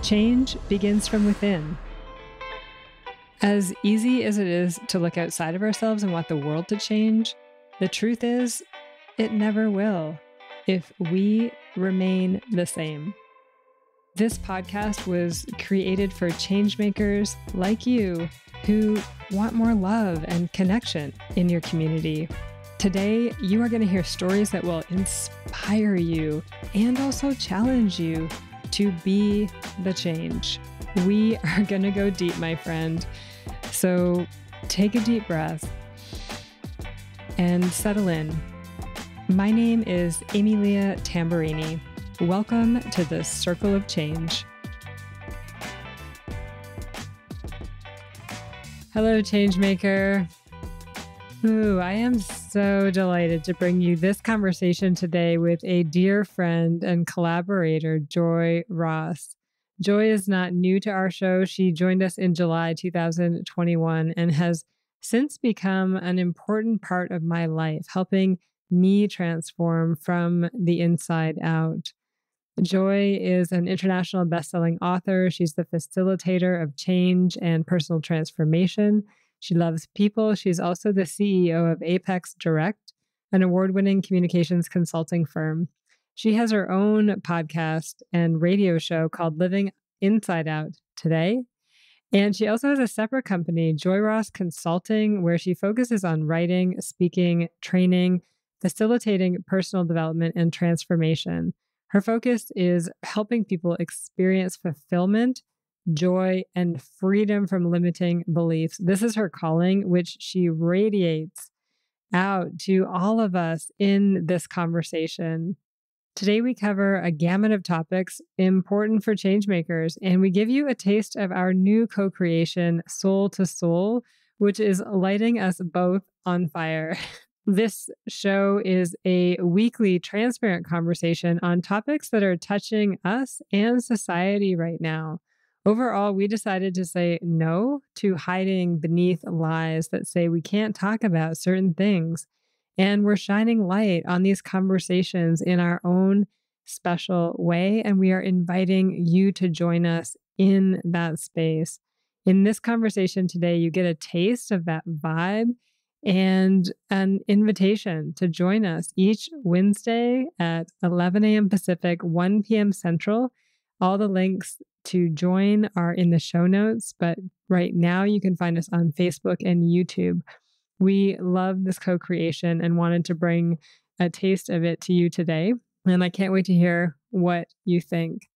Change begins from within. As easy as it is to look outside of ourselves and want the world to change, the truth is, it never will if we remain the same. This podcast was created for changemakers like you who want more love and connection in your community. Today, you are going to hear stories that will inspire you and also challenge you to be the change. We are going to go deep, my friend. So take a deep breath and settle in. My name is Ame-Lia Tamburrini. Welcome to the Circle of Change. Hello, Changemaker. Ooh, I am so delighted to bring you this conversation today with a dear friend and collaborator, Joi Ross. Joi is not new to our show. She joined us in July 2021 and has since become an important part of my life, helping me transform from the inside out. Joi is an international best-selling author. She's the facilitator of change and personal transformation. She loves people. She's also the CEO of Apex Direct, an award-winning communications consulting firm. She has her own podcast and radio show called Living Inside Out Today. And she also has a separate company, Joi Ross Consulting, where she focuses on writing, speaking, training, facilitating personal development and transformation. Her focus is helping people experience fulfillment, joy, and freedom from limiting beliefs. This is her calling, which she radiates out to all of us in this conversation. Today, we cover a gamut of topics important for changemakers, and we give you a taste of our new co-creation, Soul to Soul, which is lighting us both on fire. This show is a weekly transparent conversation on topics that are touching us and society right now. Overall, we decided to say no to hiding beneath lies that say we can't talk about certain things. And we're shining light on these conversations in our own special way. And we are inviting you to join us in that space. In this conversation today, you get a taste of that vibe and an invitation to join us each Wednesday at 11 a.m. Pacific, 1 p.m. Central. All the links to join are in the show notes, but right now you can find us on Facebook and YouTube. We love this co-creation and wanted to bring a taste of it to you today. And I can't wait to hear what you think.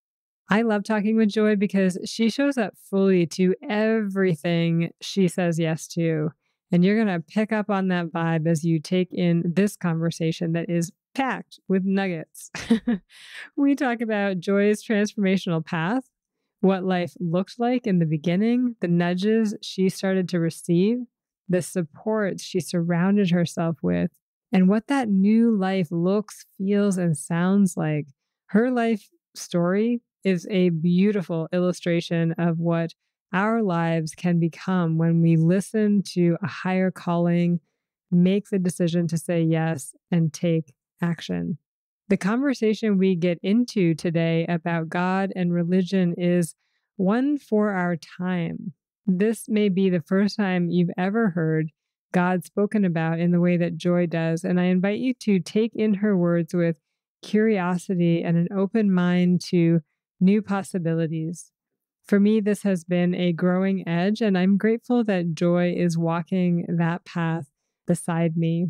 I love talking with Joi because she shows up fully to everything she says yes to. And you're going to pick up on that vibe as you take in this conversation that is packed with nuggets. We talk about Joi's transformational path, what life looked like in the beginning, the nudges she started to receive, the support she surrounded herself with, and what that new life looks, feels, and sounds like. Her life story is a beautiful illustration of what our lives can become when we listen to a higher calling, make the decision to say yes, and take action. The conversation we get into today about God and religion is one for our time. This may be the first time you've ever heard God spoken about in the way that Joi does, and I invite you to take in her words with curiosity and an open mind to new possibilities. For me, this has been a growing edge, and I'm grateful that Joi is walking that path beside me.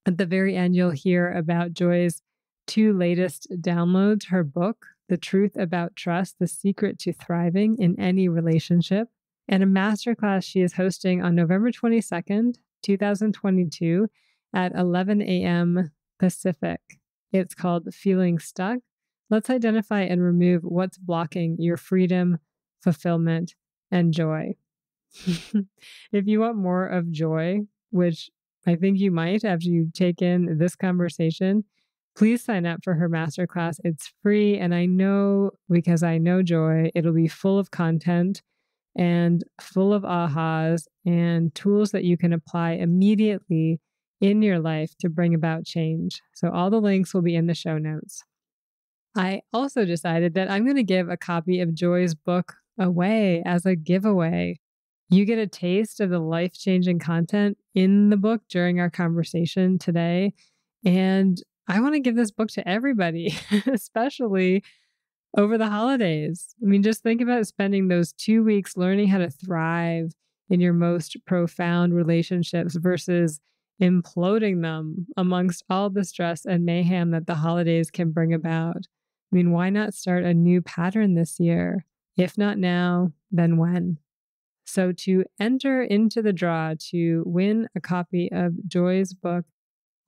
At the very end, you'll hear about Joi's two latest downloads, her book, The Truth About Trust, The Secret to Thriving in Any Relationship, and a masterclass she is hosting on November 22nd, 2022 at 11 a.m. Pacific. It's called Feeling Stuck. Let's identify and remove what's blocking your freedom, fulfillment, and joy. If you want more of Joi, which I think you might after you take in this conversation, please sign up for her masterclass. It's free, and I know, because I know Joi, it'll be full of content and full of ahas and tools that you can apply immediately in your life to bring about change. So all the links will be in the show notes. I also decided that I'm going to give a copy of Joy's book away as a giveaway. You get a taste of the life changing content in the book during our conversation today. And I want to give this book to everybody, especially over the holidays. I mean, just think about spending those 2 weeks learning how to thrive in your most profound relationships versus imploding them amongst all the stress and mayhem that the holidays can bring about. I mean, why not start a new pattern this year? If not now, then when? So, to enter into the draw to win a copy of Joy's book,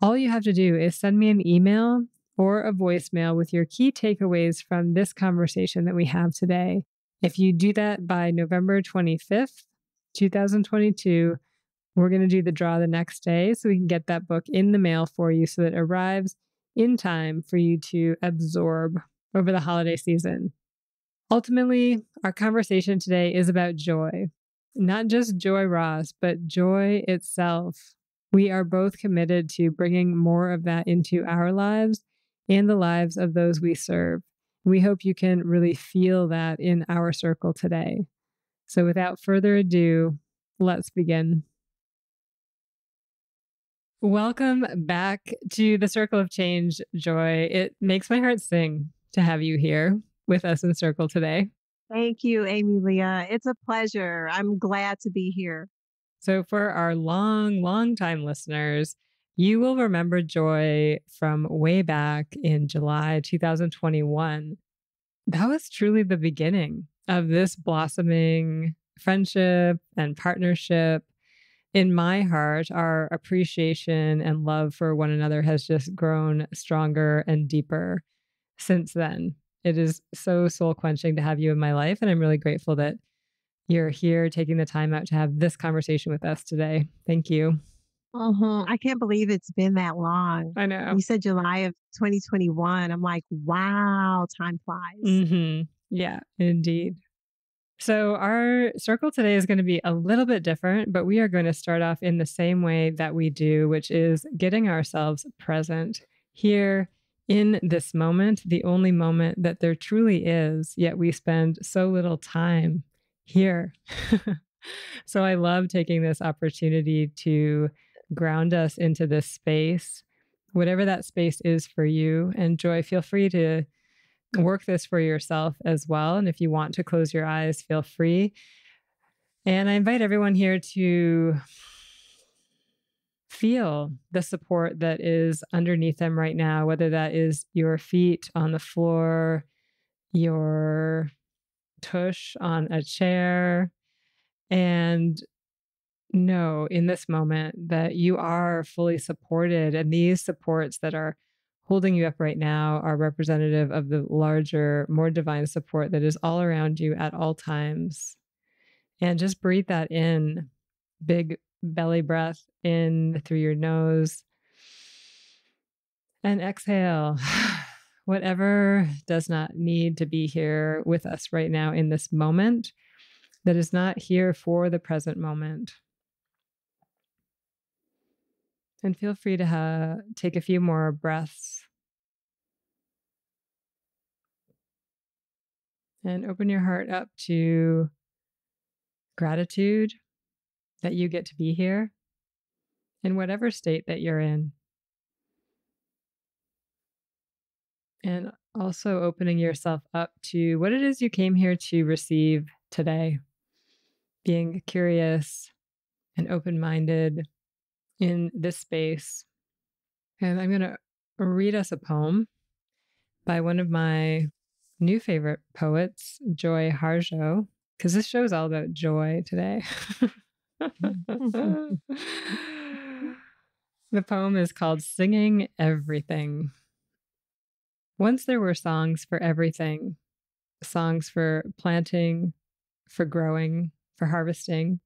all you have to do is send me an email or a voicemail with your key takeaways from this conversation that we have today. If you do that by November 25th, 2022, we're going to do the draw the next day so we can get that book in the mail for you so that it arrives in time for you to absorb over the holiday season. Ultimately, our conversation today is about joy, not just Joi Ross, but joy itself. We are both committed to bringing more of that into our lives and the lives of those we serve. We hope you can really feel that in our circle today. So without further ado, let's begin. Welcome back to the Circle of Change, Joy. It makes my heart sing to have you here with us in Circle today. Thank you, Ame-Lia. It's a pleasure. I'm glad to be here. So, for our long time listeners, you will remember Joy from way back in July 2021. That was truly the beginning of this blossoming friendship and partnership. In my heart, our appreciation and love for one another has just grown stronger and deeper since then. It is so soul quenching to have you in my life. And I'm really grateful that you're here taking the time out to have this conversation with us today. Thank you. I can't believe it's been that long. I know. You said July of 2021. I'm like, wow, time flies. Yeah, indeed. So, our circle today is going to be a little bit different, but we are going to start off in the same way that we do, which is getting ourselves present here in this moment, the only moment that there truly is, yet we spend so little time here. So, I love taking this opportunity to ground us into this space, whatever that space is for you. And Joy, feel free to work this for yourself as well. And if you want to close your eyes, feel free. And I invite everyone here to feel the support that is underneath them right now, whether that is your feet on the floor, your tush on a chair, and know in this moment that you are fully supported. And these supports that are holding you up right now are representative of the larger, more divine support that is all around you at all times. And just breathe that in. Big belly breath in through your nose and exhale. Whatever does not need to be here with us right now in this moment, that is not here for the present moment. And feel free to take a few more breaths and open your heart up to gratitude that you get to be here in whatever state that you're in. And also opening yourself up to what it is you came here to receive today, being curious and open-minded in this space. And I'm going to read us a poem by one of my new favorite poets, Joy Harjo, because this show is all about joy today. The poem is called Singing Everything. Once there were songs for everything, songs for planting, for growing, for harvesting,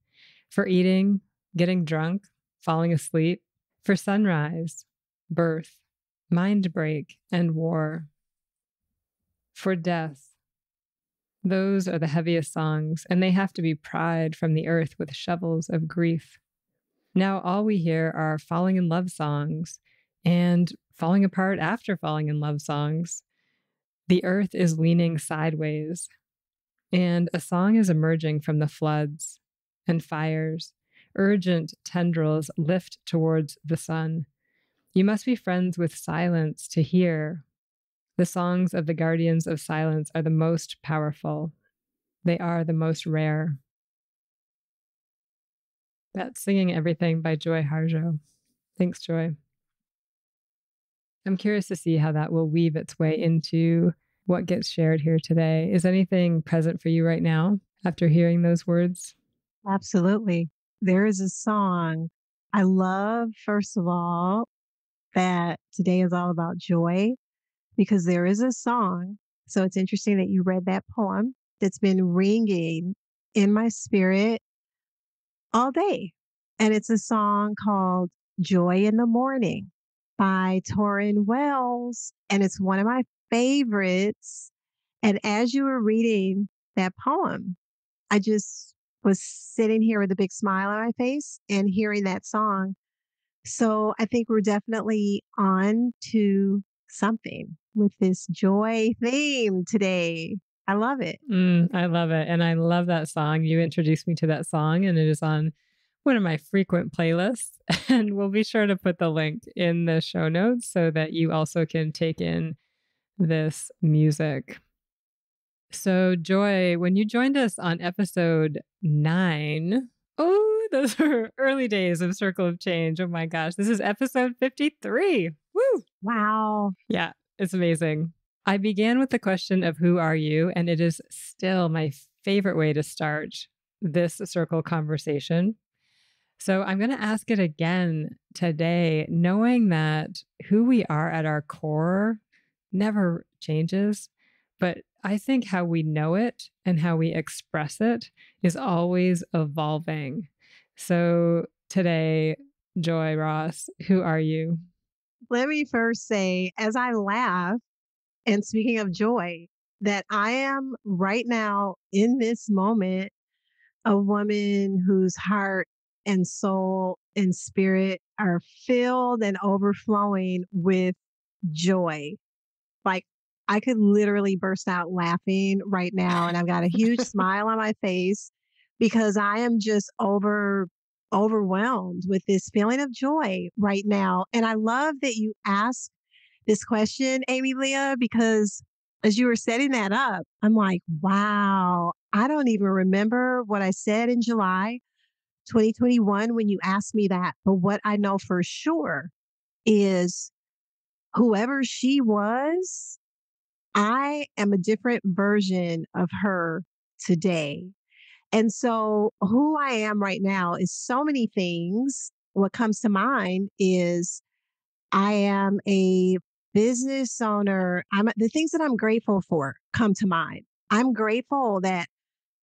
for eating, getting drunk, falling asleep, for sunrise, birth, mind break, and war, for death. Those are the heaviest songs, and they have to be pried from the earth with shovels of grief. Now all we hear are falling in love songs and falling apart after falling in love songs. The earth is leaning sideways, and a song is emerging from the floods and fires. Urgent tendrils lift towards the sun. You must be friends with silence to hear. The songs of the guardians of silence are the most powerful. They are the most rare. That's Singing Everything by Joy Harjo. Thanks, Joy. I'm curious to see how that will weave its way into what gets shared here today. Is anything present for you right now after hearing those words? Absolutely. There is a song I love, first of all, that today is all about joy because there is a song. So it's interesting that you read that poem that's been ringing in my spirit all day. And it's a song called Joy in the Morning by Torrin Wells. And it's one of my favorites. And as you were reading that poem, I just was sitting here with a big smile on my face and hearing that song. So I think we're definitely on to something with this joy theme today. I love it. I love it. And I love that song. You introduced me to that song, and it is on one of my frequent playlists. And we'll be sure to put the link in the show notes so that you also can take in this music. So, Joy, when you joined us on episode 9, oh, those are early days of Circle of Change. Oh my gosh, this is episode 53. Woo! Wow. Yeah, it's amazing. I began with the question of who are you? And it is still my favorite way to start this circle conversation. So I'm going to ask it again today, knowing that who we are at our core never changes. But I think how we know it and how we express it is always evolving. So today, Joi Ross, who are you? Let me first say, as I laugh, and speaking of joy, that I am right now in this moment a woman whose heart and soul and spirit are filled and overflowing with joy. Like I could literally burst out laughing right now and I've got a huge smile on my face because I am just overwhelmed with this feeling of joy right now. And I love that you asked this question, Ame-Lia, because as you were setting that up, I'm like, wow, I don't even remember what I said in July 2021 when you asked me that. But what I know for sure is whoever she was, I am a different version of her today. And so, who I am right now is so many things. What comes to mind is I am a business owner. The things that I'm grateful for come to mind. I'm grateful that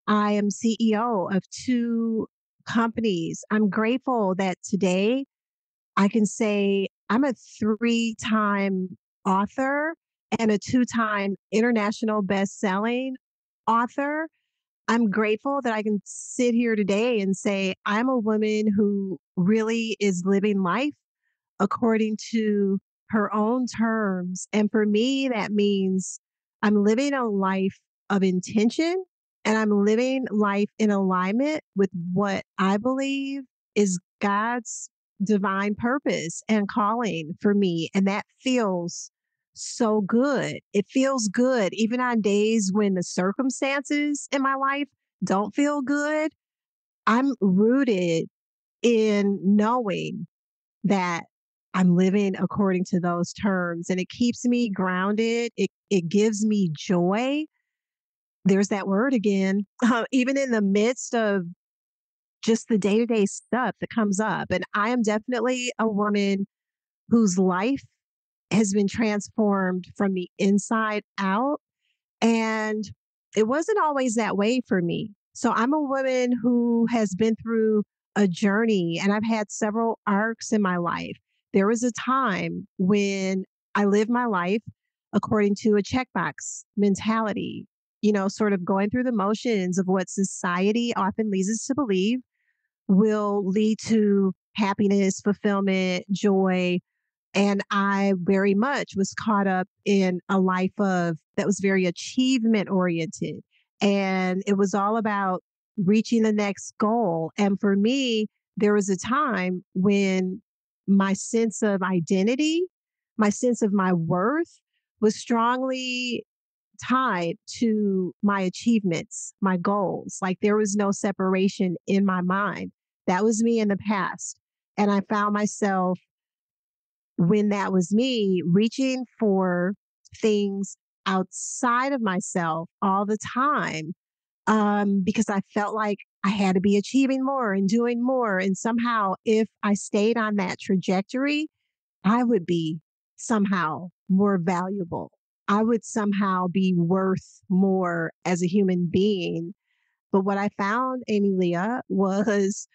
I am CEO of two companies. I'm grateful that today I can say I'm a three-time author and a two-time international best-selling author. I'm grateful that I can sit here today and say I'm a woman who really is living life according to her own terms. And for me, that means I'm living a life of intention and I'm living life in alignment with what I believe is God's divine purpose and calling for me. And that feels so good. It feels good, even on days when the circumstances in my life don't feel good. I'm rooted in knowing that I'm living according to those terms and it keeps me grounded. It gives me joy. There's that word again, even in the midst of just the day to day stuff that comes up. And I am definitely a woman whose life has been transformed from the inside out. And it wasn't always that way for me. So I'm a woman who has been through a journey and I've had several arcs in my life. There was a time when I lived my life according to a checkbox mentality, sort of going through the motions of what society often leads us to believe will lead to happiness, fulfillment, joy. And I very much was caught up in a life of that was very achievement oriented. And it was all about reaching the next goal. And for me, there was a time when my sense of identity, my sense of my worth was strongly tied to my achievements, my goals. Like there was no separation in my mind. That was me in the past. And I found myself when that was me reaching for things outside of myself all the time because I felt like I had to be achieving more and doing more. And somehow, if I stayed on that trajectory, I would be somehow more valuable. I would somehow be worth more as a human being. But what I found, Ame-Lia, was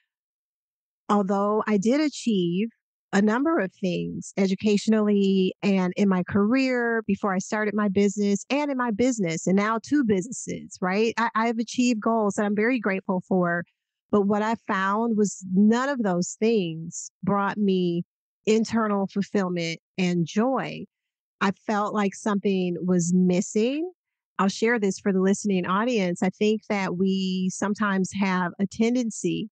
although I did achieve a number of things educationally and in my career before I started my business and in my business and now two businesses, right? I've achieved goals that I'm very grateful for. But what I found was none of those things brought me internal fulfillment and joy. I felt like something was missing. I'll share this for the listening audience. I think that we sometimes have a tendency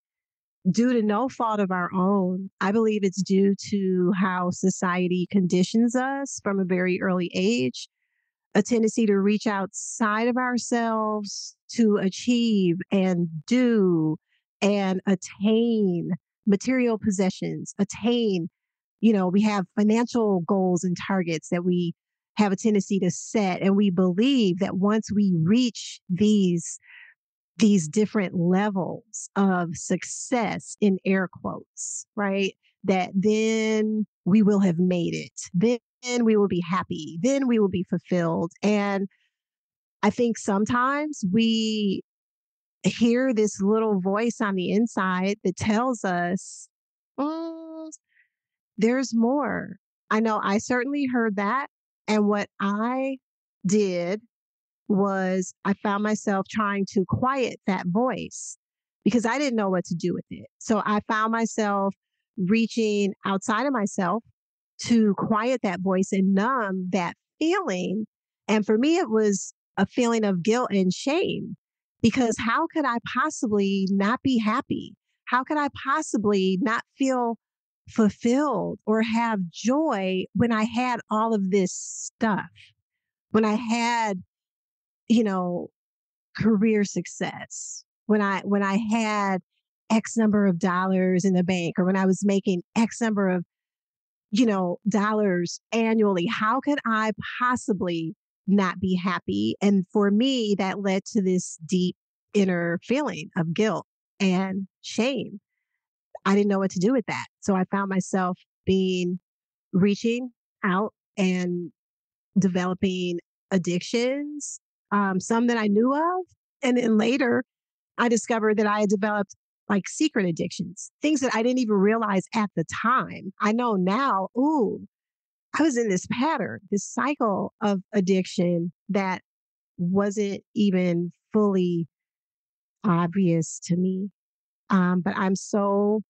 due to no fault of our own. I believe it's due to how society conditions us from a very early age, a tendency to reach outside of ourselves to achieve and do and attain material possessions, attain, we have financial goals and targets that we have a tendency to set. And we believe that once we reach these different levels of success in air quotes, right? That then we will have made it. Then we will be happy. Then we will be fulfilled. And I think sometimes we hear this little voice on the inside that tells us, "Mm, there's more." I know I certainly heard that. And what I did was I found myself trying to quiet that voice because I didn't know what to do with it. So I found myself reaching outside of myself to quiet that voice and numb that feeling. And for me, it was a feeling of guilt and shame because how could I possibly not be happy? How could I possibly not feel fulfilled or have joy when I had all of this stuff? When I had, you know, career success, when I had X number of dollars in the bank, or when I was making X number of, dollars annually, how could I possibly not be happy? And for me, that led to this deep inner feeling of guilt and shame. I didn't know what to do with that. So I found myself reaching out and developing addictions, some that I knew of. And then later, I discovered that I had developed like secret addictions, things that I didn't even realize at the time. I know now, ooh, I was in this pattern, this cycle of addiction that wasn't even fully obvious to me. But I'm so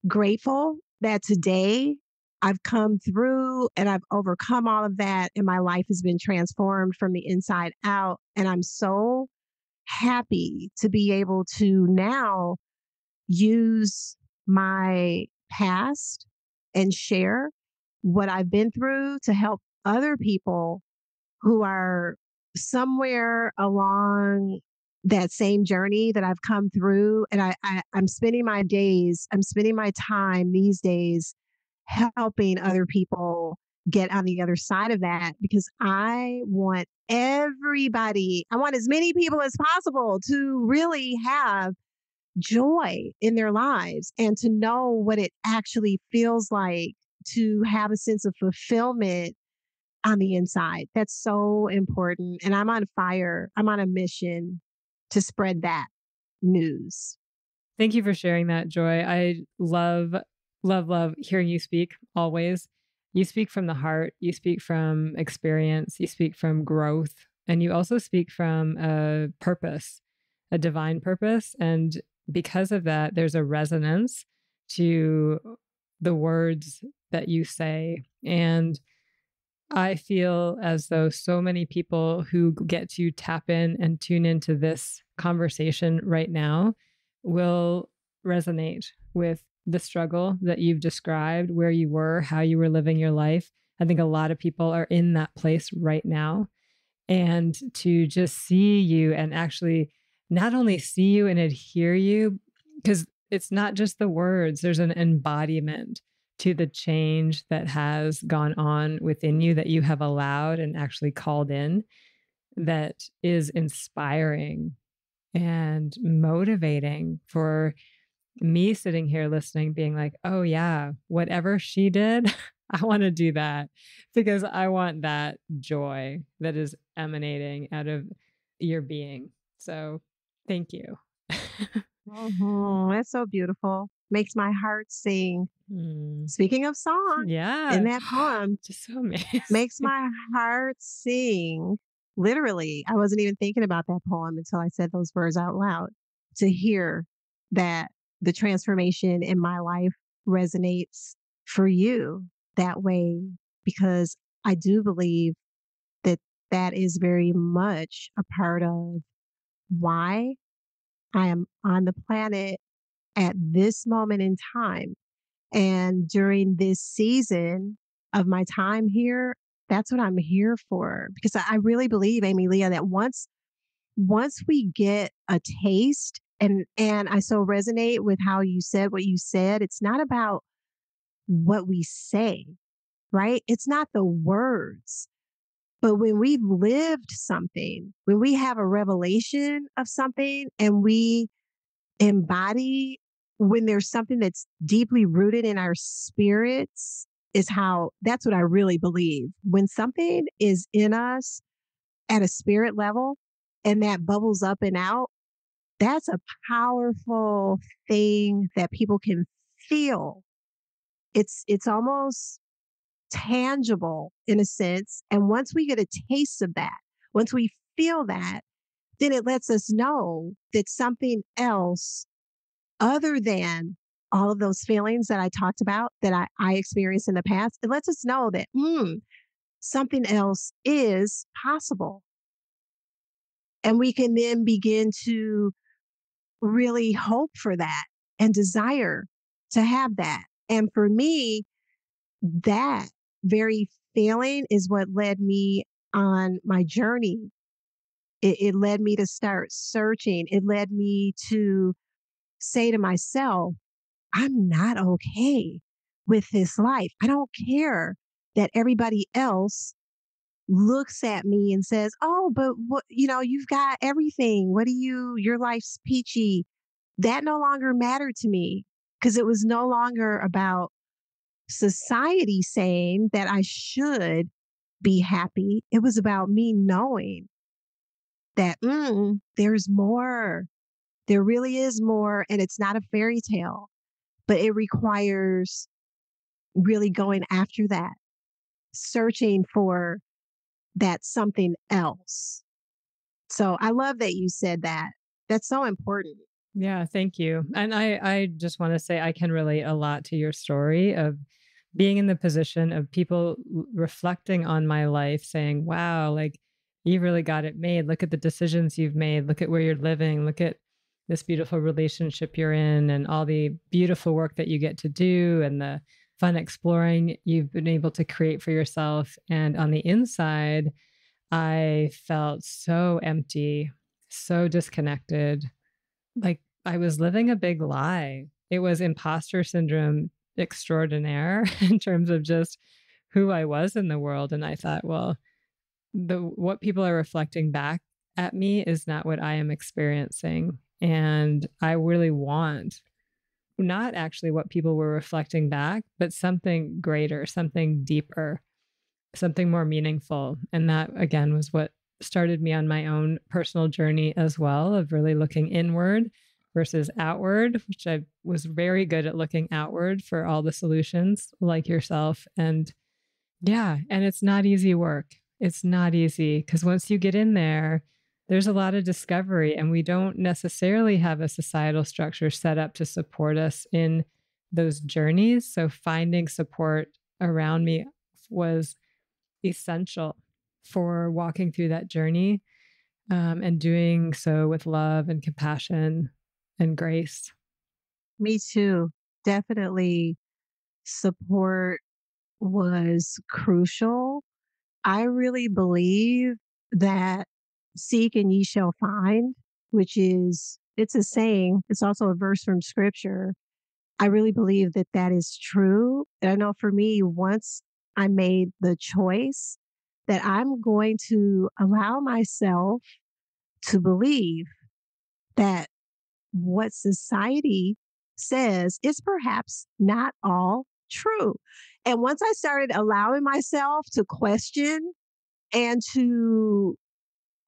grateful that today I've come through and I've overcome all of that, and my life has been transformed from the inside out. And I'm so happy to be able to now use my past and share what I've been through to help other people who are somewhere along that same journey that I've come through. And I'm spending I'm spending my time these days helping other people get on the other side of that because I want I want as many people as possible to really have joy in their lives and to know what it actually feels like to have a sense of fulfillment on the inside. That's so important. And I'm on fire. I'm on a mission to spread that news. Thank you for sharing that, Joy. I love, love, love hearing you speak always. You speak from the heart, you speak from experience, you speak from growth, and you also speak from a purpose, a divine purpose. And because of that, there's a resonance to the words that you say. And I feel as though so many people who get to tap in and tune into this conversation right now will resonate with the struggle that you've described, where you were, how you were living your life. I think a lot of people are in that place right now. And to just see you and actually not only see you and adhere you, because it's not just the words, there's an embodiment to the change that has gone on within you that you have allowed and actually called in, that is inspiring and motivating for me sitting here listening, being like, oh, yeah, whatever she did, I want to do that because I want that joy that is emanating out of your being. So thank you. That's so beautiful. Makes my heart sing. Mm, Speaking of song, in yeah. that poem, Just so amazing. makes my heart sing. Literally, I wasn't even thinking about that poem until I said those words out loud. To hear that the transformation in my life resonates for you that way, because I do believe that that is very much a part of why I am on the planet at this moment in time. And during this season of my time here, that's what I'm here for. Because I really believe, Ame-Lia, that once we get a taste, and I so resonate with how you said what you said, it's not about what we say, right? It's not the words. But when we've lived something, when we have a revelation of something and we embody, when there's something that's deeply rooted in our spirits, is how that's what I really believe. When something is in us at a spirit level and that bubbles up and out, that's a powerful thing that people can feel. It's almost tangible in a sense. And once we get a taste of that, once we feel that, then it lets us know that something else other than all of those feelings that I talked about that I experienced in the past, it lets us know that something else is possible. And we can then begin to really hope for that and desire to have that. And for me, that very feeling is what led me on my journey. It led me to start searching. It led me to say to myself, I'm not okay with this life. I don't care that everybody else looks at me and says, "Oh, but what, you've got everything. Your life's peachy." That no longer mattered to me because it was no longer about society saying that I should be happy. It was about me knowing that there's more. There really is more. And it's not a fairy tale, but it requires really going after that, searching for that something else. So I love that you said that. That's so important. Yeah, thank you. And I just want to say I can relate a lot to your story of being in the position of people reflecting on my life saying, wow, like you've really got it made. Look at the decisions you've made. Look at where you're living. Look at this beautiful relationship you're in and all the beautiful work that you get to do and the fun exploring you've been able to create for yourself. And on the inside, I felt so empty, so disconnected, like I was living a big lie. It was imposter syndrome extraordinaire in terms of just who I was in the world. And I thought, well, the what people are reflecting back at me is not what I am experiencing. And I really want not actually what people were reflecting back, but something greater, something deeper, something more meaningful. And that again was what started me on my own personal journey as well of really looking inward versus outward, which I was very good at looking outward for all the solutions like yourself. And yeah, and it's not easy work. It's not easy because once you get in there, there's a lot of discovery, and we don't necessarily have a societal structure set up to support us in those journeys. So finding support around me was essential for walking through that journey, and doing so with love and compassion and grace. Me too. Definitely support was crucial. I really believe that seek and ye shall find, which is, it's a saying, it's also a verse from scripture. I really believe that that is true. And I know for me, once I made the choice that I'm going to allow myself to believe that what society says is perhaps not all true. And once I started allowing myself to question and to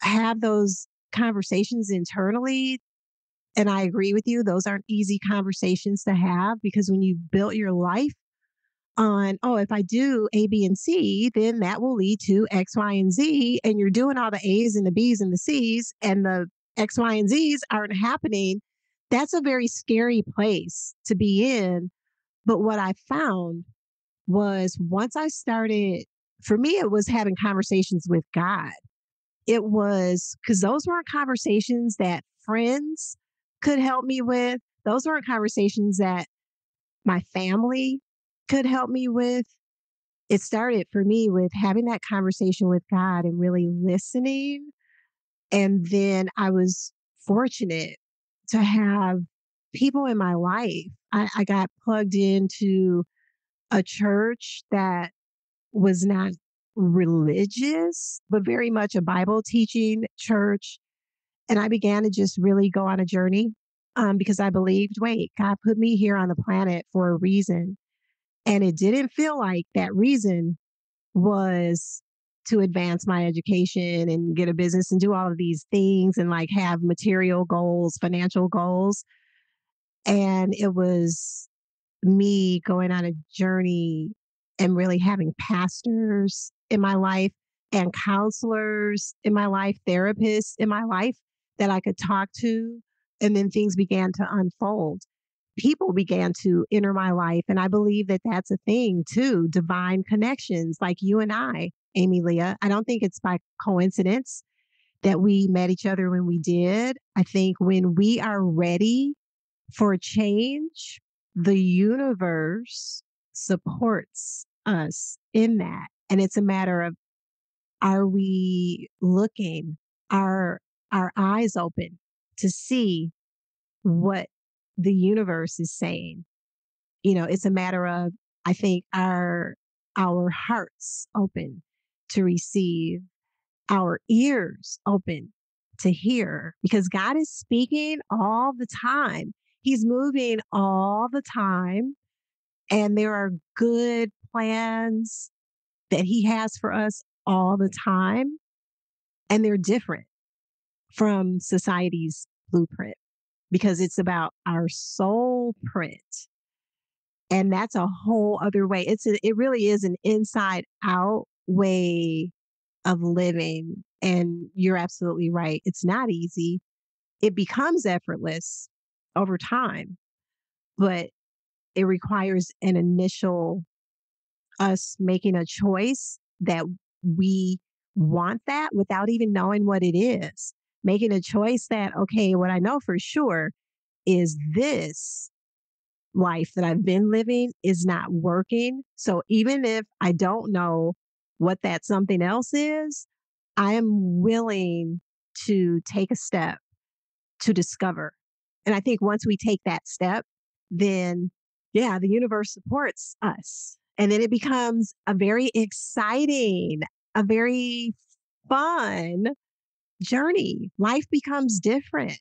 have those conversations internally, and I agree with you, those aren't easy conversations to have because when you've built your life on, oh, if I do A, B, and C, then that will lead to X, Y, and Z. And you're doing all the A's and the B's and the C's, and the X, Y, and Z's aren't happening. That's a very scary place to be in. But what I found was once I started, for me, it was having conversations with God. It was because those weren't conversations that friends could help me with. Those weren't conversations that my family could help me with. It started for me with having that conversation with God and really listening. And then I was fortunate to have people in my life. I got plugged into a church that was not religious, but very much a Bible teaching church. And I began to just really go on a journey because I believed, wait, God put me here on the planet for a reason. And it didn't feel like that reason was to advance my education and get a business and do all of these things and like have material goals, financial goals. And it was me going on a journey and really having pastors in my life and counselors in my life, therapists in my life that I could talk to. And then things began to unfold. People began to enter my life. And I believe that that's a thing too, divine connections like you and I, Ame-Lia. I don't think it's by coincidence that we met each other when we did. I think when we are ready for change, the universe supports us in that. And it's a matter of, are we looking? Are our eyes open to see what the universe is saying? You know, it's a matter of, I think, our hearts open to receive, our ears open to hear, because God is speaking all the time. He's moving all the time. And there are good plans that He has for us all the time. And they're different from society's blueprint because it's about our soul print. And that's a whole other way. It really is an inside out way of living. And you're absolutely right. It's not easy. It becomes effortless over time, but it requires an initial us making a choice that we want that without even knowing what it is. Making a choice that, okay, what I know for sure is this life that I've been living is not working. So even if I don't know what that something else is, I am willing to take a step to discover. And I think once we take that step, then yeah, the universe supports us. And then it becomes a very exciting, a very fun journey. Life becomes different.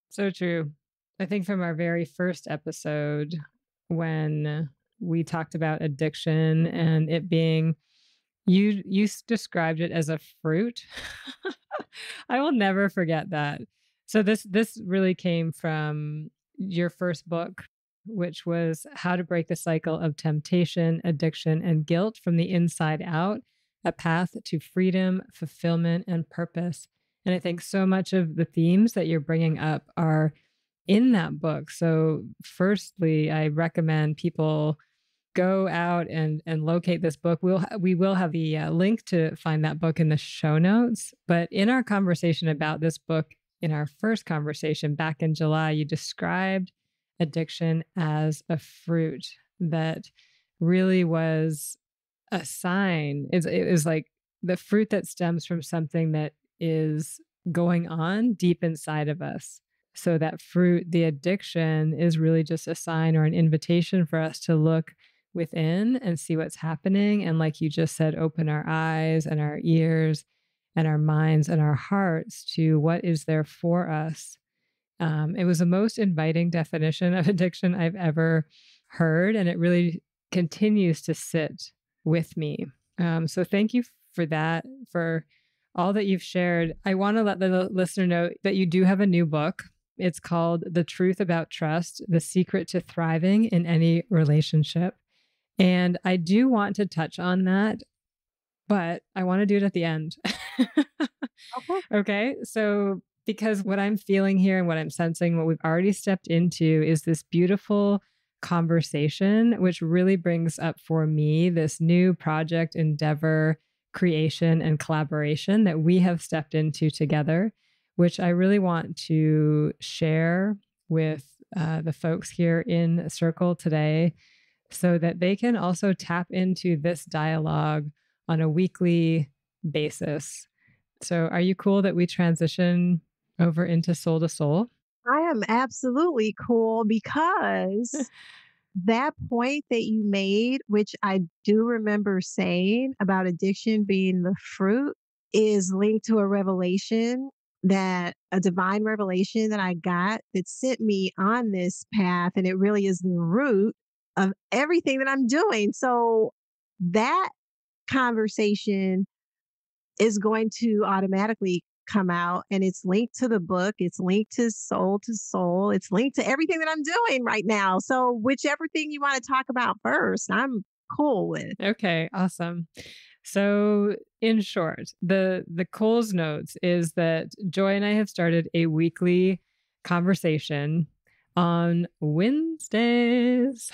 So true. I think from our very first episode, when we talked about addiction and it being, described it as a fruit. I will never forget that. So this really came from your first book, which was How to Break the Cycle of Temptation, Addiction, and Guilt from the Inside Out: A Path to Freedom, Fulfillment, and Purpose. And I think so much of the themes that you're bringing up are in that book. So, firstly, I recommend people go out and locate this book. We will have the link to find that book in the show notes. But in our conversation about this book, in our first conversation back in July, you described addiction as a fruit that really was a sign. It was like the fruit that stems from something that is going on deep inside of us. So that fruit, the addiction, is really just a sign or an invitation for us to look within and see what's happening. And like you just said, open our eyes and our ears and our minds and our hearts to what is there for us. It was the most inviting definition of addiction I've ever heard, and it really continues to sit with me. So thank you for that, for all that you've shared. I want to let the listener know that you do have a new book. It's called The Truth About Trust, The Secret to Thriving in Any Relationship. And I do want to touch on that, but I want to do it at the end. Okay. Okay. So, because what I'm feeling here and what I'm sensing, what we've already stepped into is this beautiful conversation, which really brings up for me this new project, endeavor, creation, and collaboration that we have stepped into together, which I really want to share with the folks here in Circle today so that they can also tap into this dialogue on a weekly basis. So, are you cool that we transition over into soul to soul? I am absolutely cool because that point that you made, which I do remember saying about addiction being the fruit, is linked to a revelation that a divine revelation that I got that sent me on this path. And it really is the root of everything that I'm doing. So that conversation is going to automatically come out, and it's linked to the book. It's linked to soul. It's linked to everything that I'm doing right now. So whichever thing you want to talk about first, I'm cool with. Okay, awesome. So, in short, the Coles notes is that Joy and I have started a weekly conversation on Wednesdays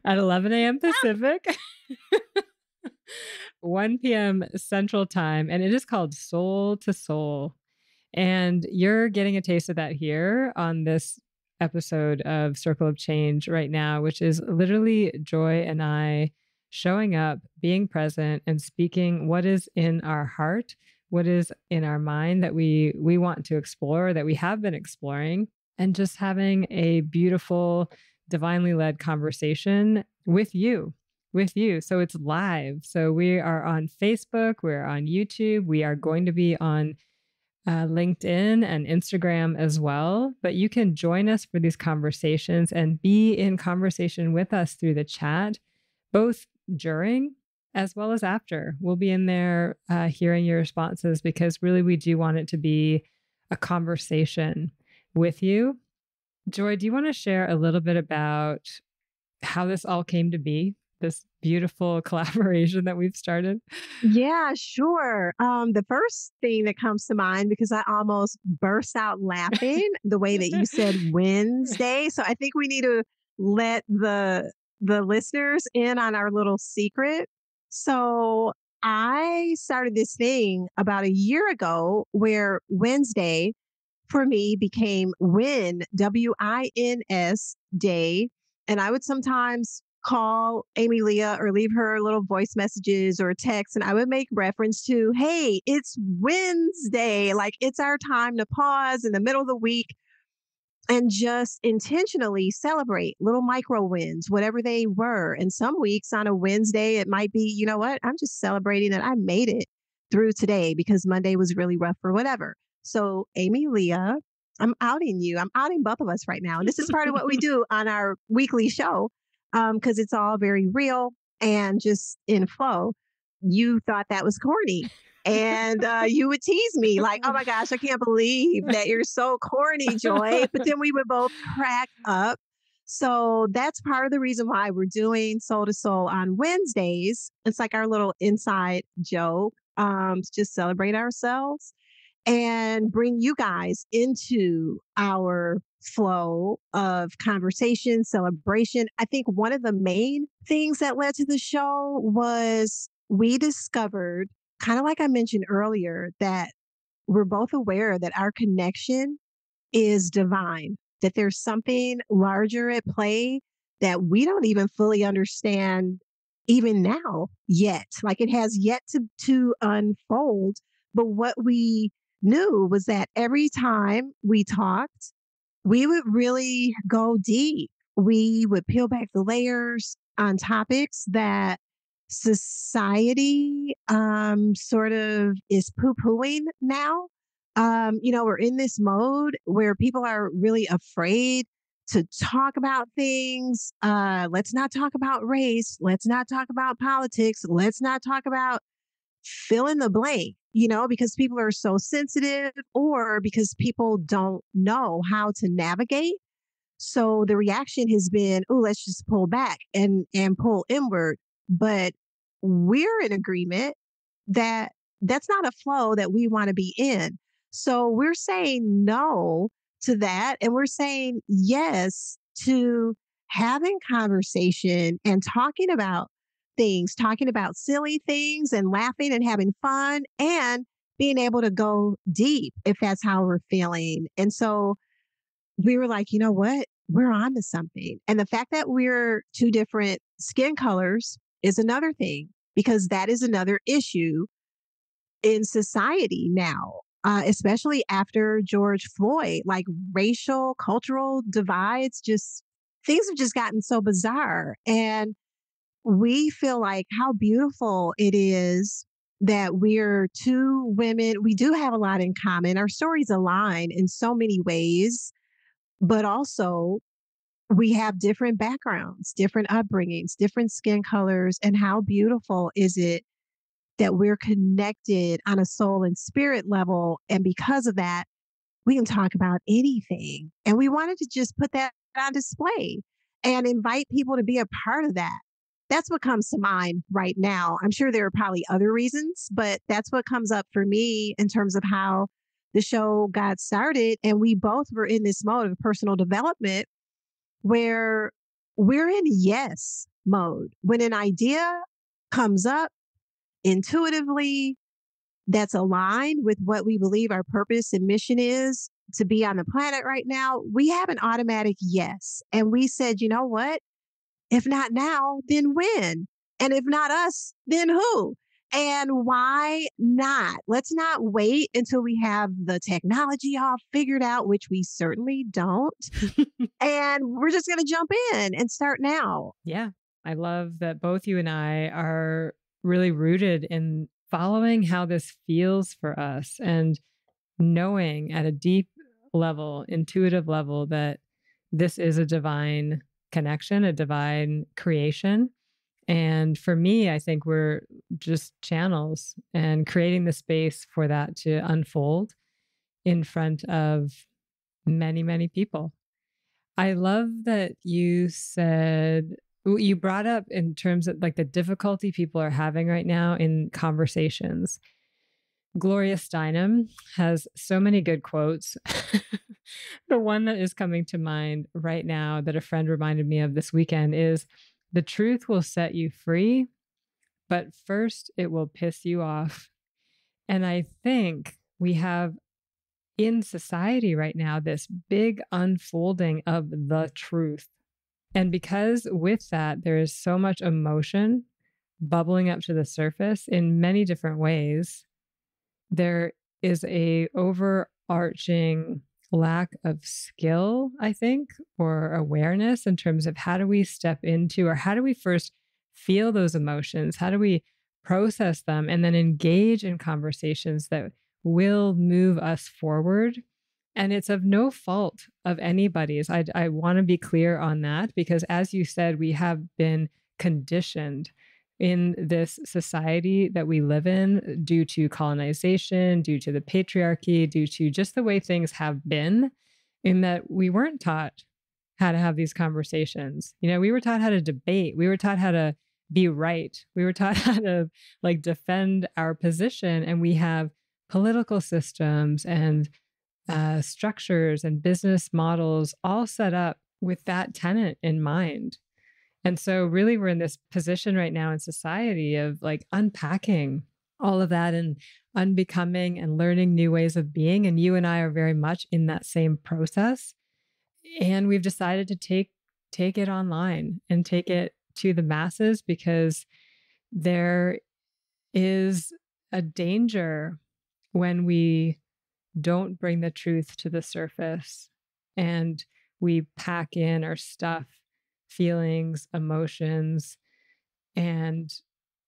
at 11 a.m. Pacific, 1 p.m. Central Time, and it is called Soul to Soul. And you're getting a taste of that here on this episode of Circle of Change right now, which is literally Joy and I showing up, being present, and speaking what is in our heart, what is in our mind that we want to explore, that we have been exploring, and just having a beautiful, divinely led conversation with you. With you. So it's live. So we are on Facebook, we're on YouTube, we are going to be on LinkedIn and Instagram as well. But you can join us for these conversations and be in conversation with us through the chat, both during as well as after. We'll be in there hearing your responses because really we do want it to be a conversation with you. Joy, do you want to share a little bit about how this all came to be? This beautiful collaboration that we've started? Yeah, sure. The first thing that comes to mind, because I almost burst out laughing the way that you said Wednesday. So I think we need to let the listeners in on our little secret. So I started this thing about a year ago where Wednesday for me became Wins day. And I would sometimes call Ame-Lia or leave her little voice messages or text, and I would make reference to, hey, it's Wednesday. Like it's our time to pause in the middle of the week and just intentionally celebrate little micro wins, whatever they were. And some weeks on a Wednesday, it might be, you know what? I'm just celebrating that I made it through today because Monday was really rough or whatever. So, Ame-Lia, I'm outing you. I'm outing both of us right now. And this is part of what we do on our weekly show because it's all very real and just in flow. You thought that was corny. And you would tease me like, oh my gosh, I can't believe that you're so corny, Joy. But then we would both crack up. So that's part of the reason why we're doing Soul to Soul on Wednesdays. It's like our little inside joke to just celebrate ourselves. and bring you guys into our flow of conversation, celebration. I think one of the main things that led to the show was we discovered, kind of like I mentioned earlier, that we're both aware that our connection is divine, that there's something larger at play that we don't even fully understand even now yet. Like it has yet to unfold. But what we knew was that every time we talked, we would really go deep. We would peel back the layers on topics that society sort of is poo pooing now. We're in this mode where people are really afraid to talk about things. Let's not talk about race. Let's not talk about politics. Let's not talk about fill in the blank, because people are so sensitive or because people don't know how to navigate. So the reaction has been, oh, let's just pull back and pull inward. But we're in agreement that that's not a flow that we want to be in. So we're saying no to that. And we're saying yes to having conversation and talking about things, talking about silly things and laughing and having fun and being able to go deep if that's how we're feeling. And so we were like, you know what? We're on to something. And the fact that we're two different skin colors is another thing, because that is another issue in society now, especially after George Floyd, like racial, cultural divides, just things have just gotten so bizarre. And we feel like how beautiful it is that we're two women. We do have a lot in common. Our stories align in so many ways, but also we have different backgrounds, different upbringings, different skin colors. And how beautiful is it that we're connected on a soul and spirit level? And because of that, we can talk about anything. And we wanted to just put that on display and invite people to be a part of that. That's what comes to mind right now. I'm sure there are probably other reasons, but that's what comes up for me in terms of how the show got started. And we both were in this mode of personal development where we're in yes mode. When an idea comes up intuitively, that's aligned with what we believe our purpose and mission is to be on the planet right now, we have an automatic yes. And we said, you know what? If not now, then when? And if not us, then who? And why not? Let's not wait until we have the technology all figured out, which we certainly don't. And we're just going to jump in and start now. Yeah. I love that both you and I are really rooted in following how this feels for us and knowing at a deep level, intuitive level, that this is a divine connection, a divine creation. And for me, I think we're just channels and creating the space for that to unfold in front of many, many people. I love that you said, you brought up in terms of like the difficulty people are having right now in conversations. Gloria Steinem has so many good quotes. The one that is coming to mind right now that a friend reminded me of this weekend is, the truth will set you free, but first it will piss you off. And I think we have in society right now this big unfolding of the truth. And because with that, there is so much emotion bubbling up to the surface in many different ways, there is a overarching lack of skill, I think, or awareness in terms of how do we step into, or how do we first feel those emotions? How do we process them and then engage in conversations that will move us forward? And it's of no fault of anybody's. I want to be clear on that, because as you said, we have been conditioned in this society that we live in due to colonization, due to the patriarchy, due to just the way things have been, in that we weren't taught how to have these conversations. We were taught how to debate. We were taught how to be right. We were taught how to like defend our position, and we have political systems and structures and business models all set up with that tenet in mind. And so, really, we're in this position right now in society of like unpacking all of that and unbecoming and learning new ways of being. And you and I are very much in that same process. And we've decided to take it online and take it to the masses because there is a danger when we don't bring the truth to the surface and we pack in or stuff feelings, emotions, and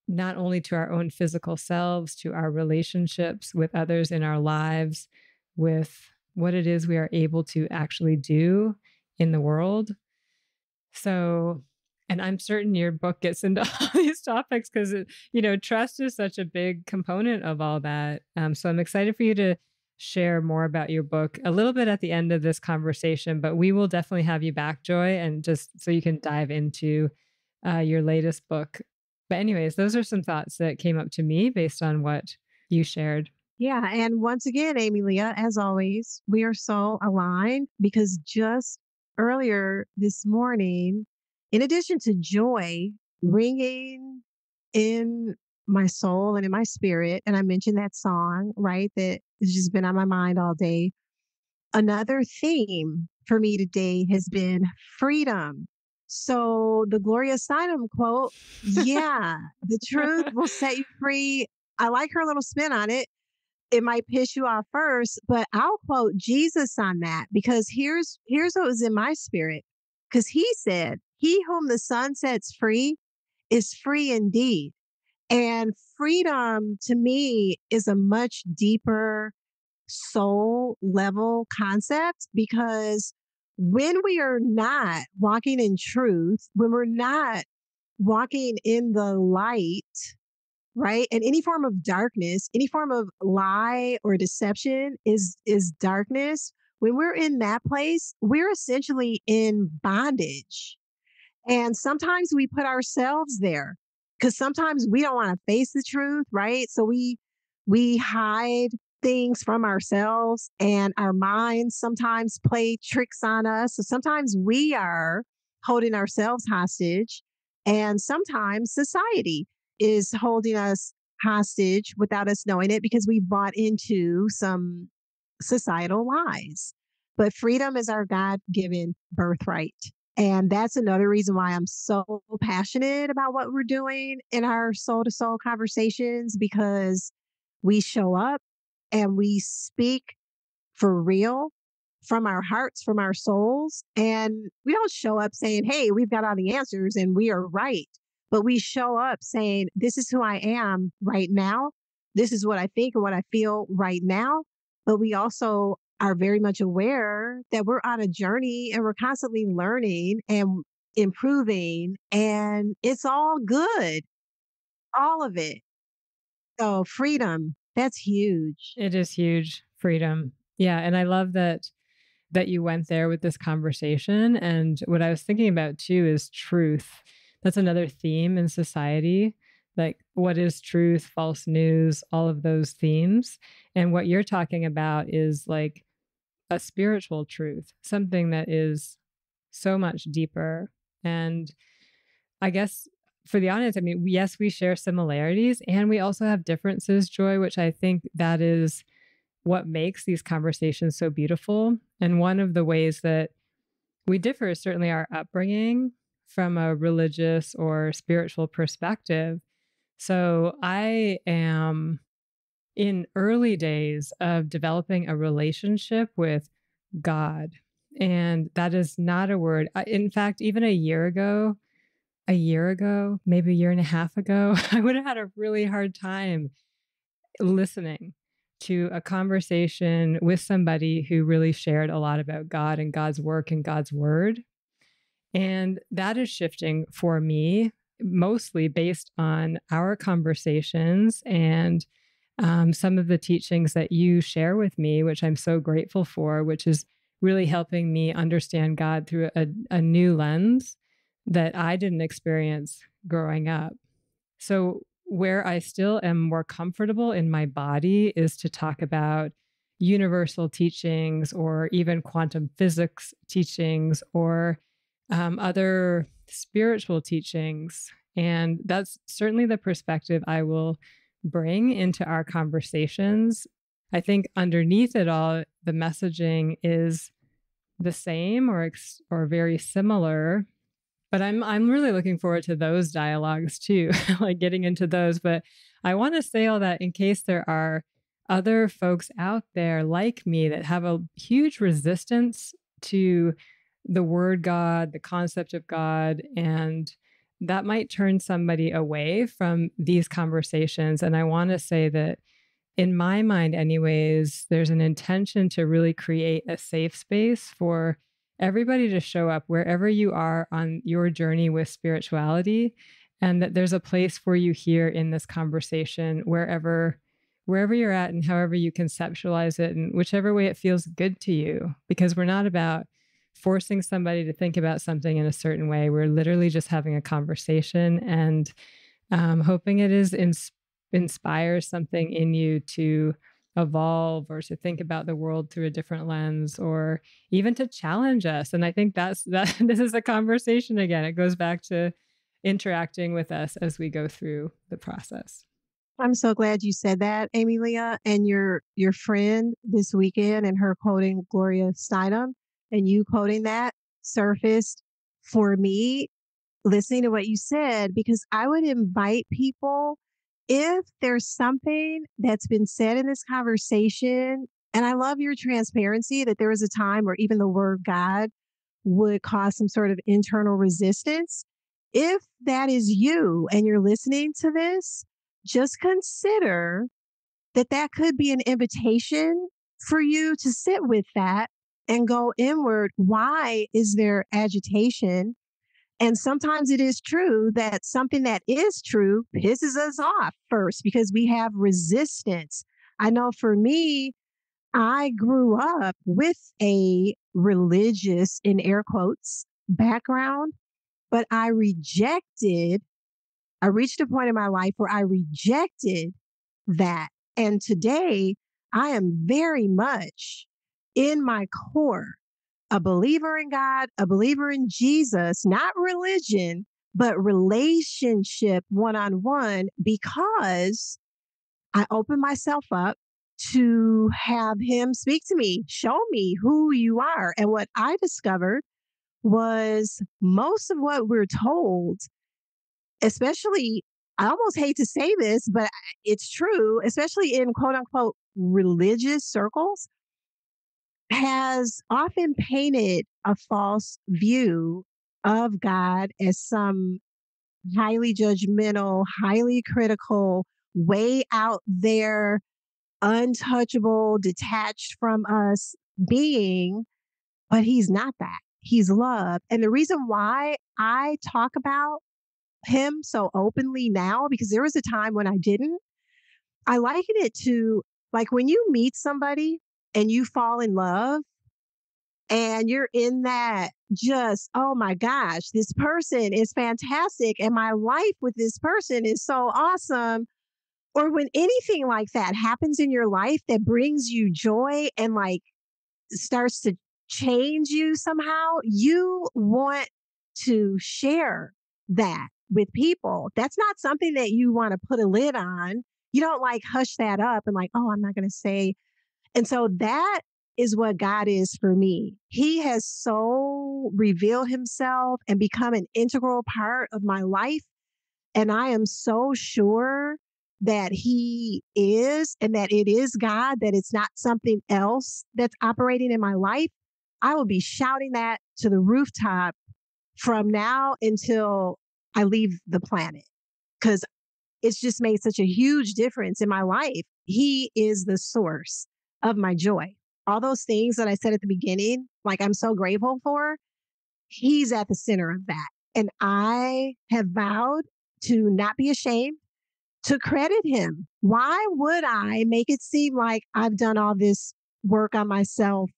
not only to our own physical selves, to our relationships with others in our lives, with what it is we are able to actually do in the world. So, and I'm certain your book gets into all these topics because, trust is such a big component of all that. So I'm excited for you to share more about your book a little bit at the end of this conversation, but we will definitely have you back, Joi, and just so you can dive into your latest book. But anyways, those are some thoughts that came up to me based on what you shared. Yeah. And once again, Ame-Lia, as always, we are so aligned because just earlier this morning, in addition to joy ringing in my soul and in my spirit, and I mentioned that song, right, that has just been on my mind all day. Another theme for me today has been freedom. So the Gloria Steinem quote, yeah, the truth will set you free. I like her little spin on it. It might piss you off first, but I'll quote Jesus on that because here's what was in my spirit. Because he said, he whom the Son sets free is free indeed. And freedom to me is a much deeper soul level concept because when we are not walking in truth, when we're not walking in the light, right? And any form of darkness, any form of lie or deception is darkness. When we're in that place, we're essentially in bondage. And sometimes we put ourselves there because sometimes we don't want to face the truth, right? So we hide things from ourselves and our minds sometimes play tricks on us. So sometimes we are holding ourselves hostage and sometimes society is holding us hostage without us knowing it because we've bought into some societal lies. But freedom is our God-given birthright. And that's another reason why I'm so passionate about what we're doing in our soul to soul conversations because we show up and we speak for real from our hearts, from our souls. And we don't show up saying, hey, we've got all the answers and we are right. But we show up saying, this is who I am right now. This is what I think and what I feel right now. But we also are very much aware that we're on a journey and we're constantly learning and improving. And it's all good, all of it. So freedom, that's huge. It is huge, freedom. Yeah, and I love that you went there with this conversation. And what I was thinking about too is truth. That's another theme in society. Like, what is truth, false news, all of those themes. And what you're talking about is like a spiritual truth, something that is so much deeper. And I guess for the audience, I mean, yes, we share similarities and we also have differences, Joi, which I think that is what makes these conversations so beautiful. And one of the ways that we differ is certainly our upbringing from a religious or spiritual perspective. So I am in early days of developing a relationship with God. And that is not a word. In fact, even a year ago, maybe a year and a half ago, I would have had a really hard time listening to a conversation with somebody who really shared a lot about God and God's work and God's word. And that is shifting for me, mostly based on our conversations and some of the teachings that you share with me, which I'm so grateful for, which is really helping me understand God through a new lens that I didn't experience growing up. So where I still am more comfortable in my body is to talk about universal teachings or even quantum physics teachings or other spiritual teachings. And that's certainly the perspective I will bring into our conversations. I think underneath it all, the messaging is the same or very similar. But I'm really looking forward to those dialogues too, like getting into those. But I want to say all that in case there are other folks out there like me that have a huge resistance to the word God, the concept of God, and that might turn somebody away from these conversations. And I want to say that in my mind, anyways, there's an intention to really create a safe space for everybody to show up wherever you are on your journey with spirituality, and that there's a place for you here in this conversation, wherever you're at and however you conceptualize it and whichever way it feels good to you, because we're not about forcing somebody to think about something in a certain way. We're literally just having a conversation and hoping it inspires something in you to evolve or to think about the world through a different lens or even to challenge us. And I think that this is a conversation again. It goes back to interacting with us as we go through the process. I'm so glad you said that, Ame-Lia, and your friend this weekend and her quoting Gloria Steinem and you quoting that surfaced for me listening to what you said because I would invite people if there's something that's been said in this conversation, and I love your transparency that there was a time where even the word God would cause some sort of internal resistance. If that is you and you're listening to this, just consider that that could be an invitation for you to sit with that and go inward. Why is there agitation? And sometimes it is true that something that is true pisses us off first because we have resistance. I know for me, I grew up with a religious, in air quotes, background, but I reached a point in my life where I rejected that. And today I am very much in my core a believer in God, a believer in Jesus, not religion, but relationship one on one because I open myself up to have Him speak to me, show me who you are. And what I discovered was most of what we're told, especially, I almost hate to say this, but it's true, especially in quote unquote religious circles, has often painted a false view of God as some highly judgmental, highly critical, way out there, untouchable, detached from us being, but He's not that. He's love. And the reason why I talk about Him so openly now, because there was a time when I didn't, I liken it to like when you meet somebody and you fall in love and you're in that just, oh my gosh, this person is fantastic. And my life with this person is so awesome. Or when anything like that happens in your life that brings you joy and like starts to change you somehow, you want to share that with people. That's not something that you want to put a lid on. You don't like hush that up and like, oh, I'm not going to say. And so that is what God is for me. He has so revealed Himself and become an integral part of my life. And I am so sure that He is and that it is God, that it's not something else that's operating in my life. I will be shouting that to the rooftop from now until I leave the planet because it's just made such a huge difference in my life. He is the source of my joy. All those things that I said at the beginning, like I'm so grateful for, He's at the center of that. And I have vowed to not be ashamed to credit Him. Why would I make it seem like I've done all this work on myself?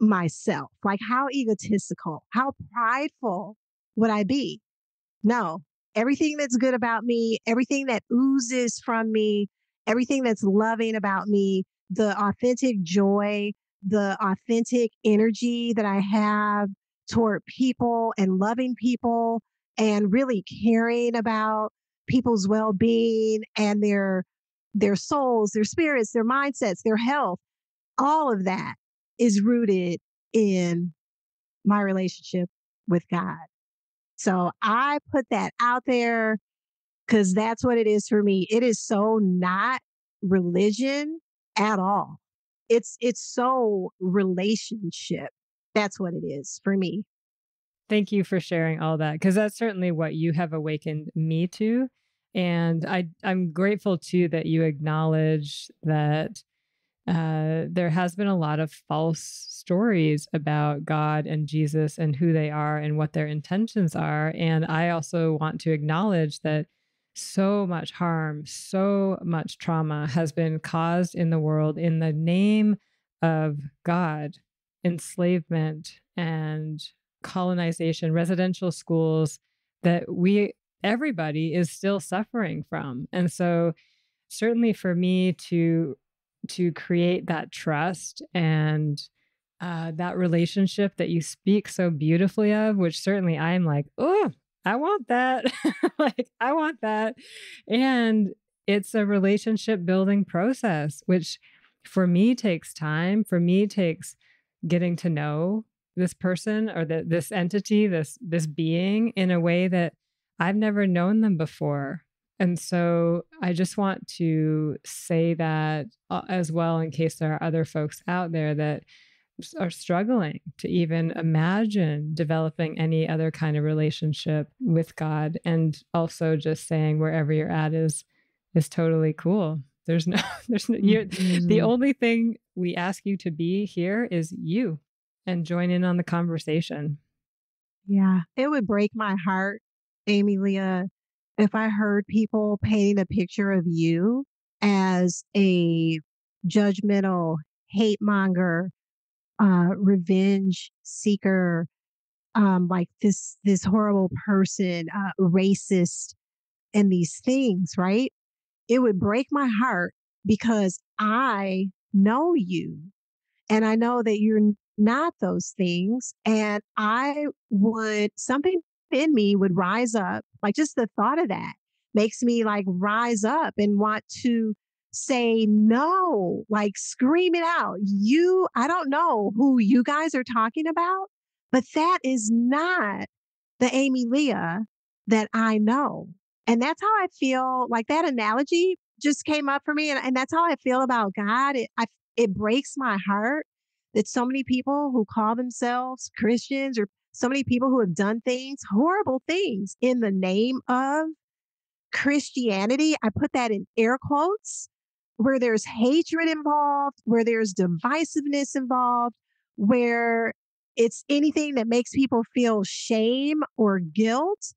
Like how egotistical, how prideful would I be? No, everything that's good about me, everything that oozes from me, everything that's loving about me, the authentic joy, the authentic energy that I have toward people and loving people and really caring about people's well-being and their souls, their spirits, their mindsets, their health. All of that is rooted in my relationship with God. So I put that out there because that's what it is for me. It is so not religion at all. It's so relationship. That's what it is for me. Thank you for sharing all that because that's certainly what you have awakened me to. And I'm grateful too that you acknowledge that there has been a lot of false stories about God and Jesus and who they are and what their intentions are. And I also want to acknowledge that so much harm, so much trauma has been caused in the world in the name of God, enslavement and colonization, residential schools that everybody is still suffering from. And so certainly for me to create that trust and that relationship that you speak so beautifully of, which certainly I'm like, oh, I want that. Like, I want that. And it's a relationship building process, which for me takes time, for me takes getting to know this person or this entity, this being in a way that I've never known them before. And so I just want to say that as well, in case there are other folks out there that are struggling to even imagine developing any other kind of relationship with God. And also just saying wherever you're at is totally cool. There's no, the Mhm. only thing we ask you to be here is you and join in on the conversation. Yeah, it would break my heart, Ame-Lia, if I heard people painting a picture of you as a judgmental hate monger, revenge seeker, like this horrible person, racist, and these things, right? It would break my heart because I know you and I know that you're not those things. And something in me would rise up. Like just the thought of that makes me like rise up and want to say no, like scream it out. I don't know who you guys are talking about, but that is not the Ame-Lia that I know. And that's how I feel like that analogy just came up for me. And that's how I feel about God. It breaks my heart that so many people who call themselves Christians or so many people who have done things, horrible things in the name of Christianity, I put that in air quotes, where there's hatred involved, where there's divisiveness involved, where it's anything that makes people feel shame or guilt.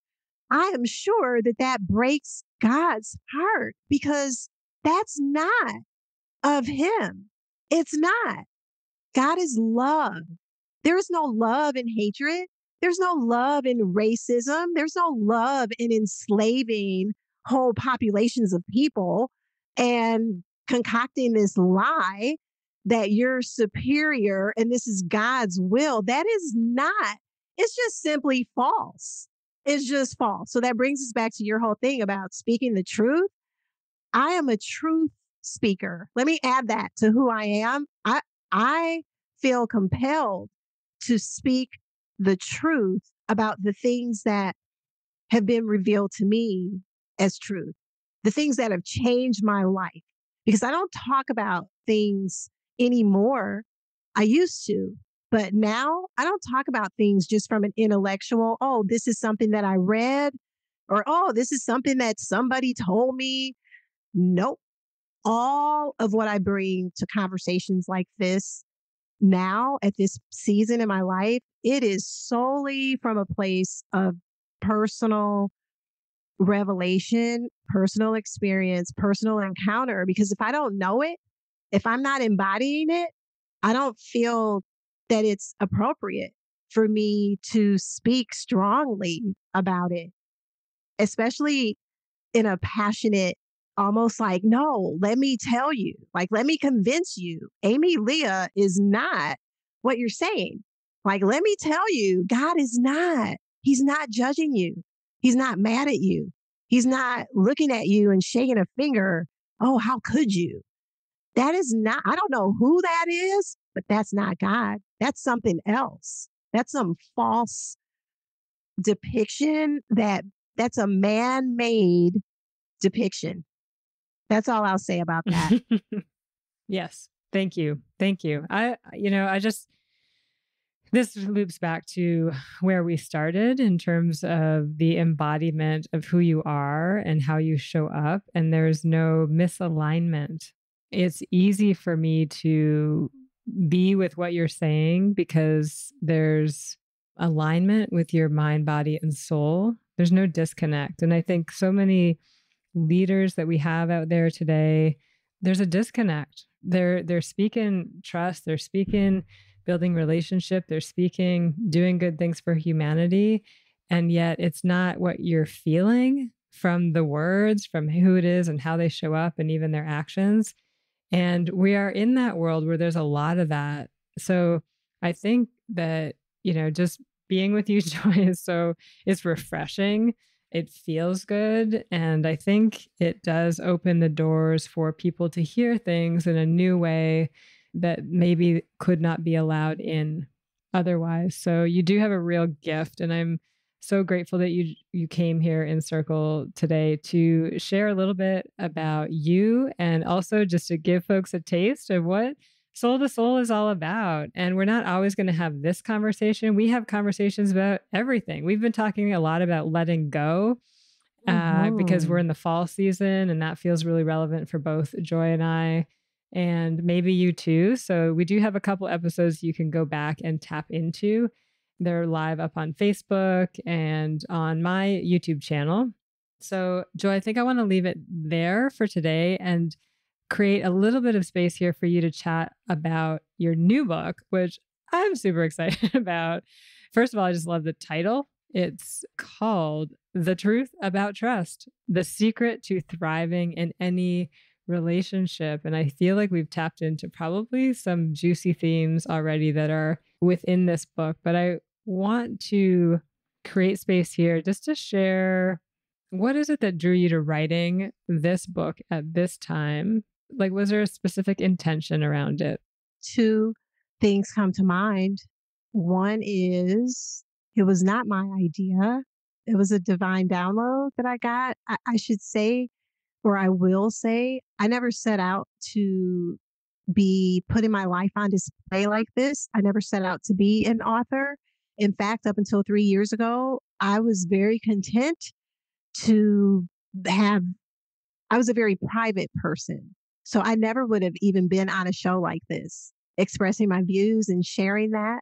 I am sure that that breaks God's heart because that's not of Him. It's not. God is love. There is no love in hatred. There's no love in racism. There's no love in enslaving whole populations of people and concocting this lie that you're superior and this is God's will. That is not, it's just simply false. It's just false. So that brings us back to your whole thing about speaking the truth. I am a truth speaker. Let me add that to who I am. I feel compelled to speak the truth about the things that have been revealed to me as truth, the things that have changed my life. Because I don't talk about things anymore. I used to, but now I don't talk about things just from an intellectual, oh, this is something that I read, or oh, this is something that somebody told me. Nope. All of what I bring to conversations like this now at this season in my life, it is solely from a place of personal revelation, personal experience, personal encounter. Because if I don't know it, if I'm not embodying it, I don't feel that it's appropriate for me to speak strongly about it. especially in a passionate, almost like, no, let me tell you, like, let me convince you, Ame-Lia is not what you're saying. Like, let me tell you, God is not, He's not judging you. He's not mad at you. He's not looking at you and shaking a finger. Oh, how could you? That is not, I don't know who that is, but that's not God. That's something else. That's some false depiction that's a man-made depiction. That's all I'll say about that. Yes. Thank you. Thank you. I just, this loops back to where we started in terms of the embodiment of who you are and how you show up. And there's no misalignment. It's easy for me to be with what you're saying because there's alignment with your mind, body, and soul. There's no disconnect. And I think so many leaders that we have out there today, there's a disconnect. They're speaking trust, they're speaking building relationship, they're speaking doing good things for humanity, and yet it's not what you're feeling from the words, from who it is and how they show up and even their actions. And we are in that world where there's a lot of that. So I think that, just being with you, Joy, it's refreshing. It feels good. And I think it does open the doors for people to hear things in a new way that maybe could not be allowed in otherwise. So you do have a real gift. And I'm so grateful that you came here in Circle today to share a little bit about you and also just to give folks a taste of what Soul to Soul is all about. And we're not always going to have this conversation. We have conversations about everything. We've been talking a lot about letting go because we're in the fall season and that feels really relevant for both Joy and I, and maybe you too. So we do have a couple episodes you can go back and tap into. They're live up on Facebook and on my YouTube channel. So Joy, I think I want to leave it there for today and create a little bit of space here for you to chat about your new book, which I'm super excited about. First of all, I just love the title. It's called The Truth About Trust, The Secret to Thriving in Any Relationship. And I feel like we've tapped into probably some juicy themes already that are within this book, but I want to create space here just to share what is it that drew you to writing this book at this time? Like, was there a specific intention around it? Two things come to mind. One is it was not my idea. It was a divine download that I got. I should say, or I will say, I never set out to be putting my life on display like this. I never set out to be an author. In fact, up until 3 years ago, I was very content to have, I was a very private person. So I never would have even been on a show like this, expressing my views and sharing that.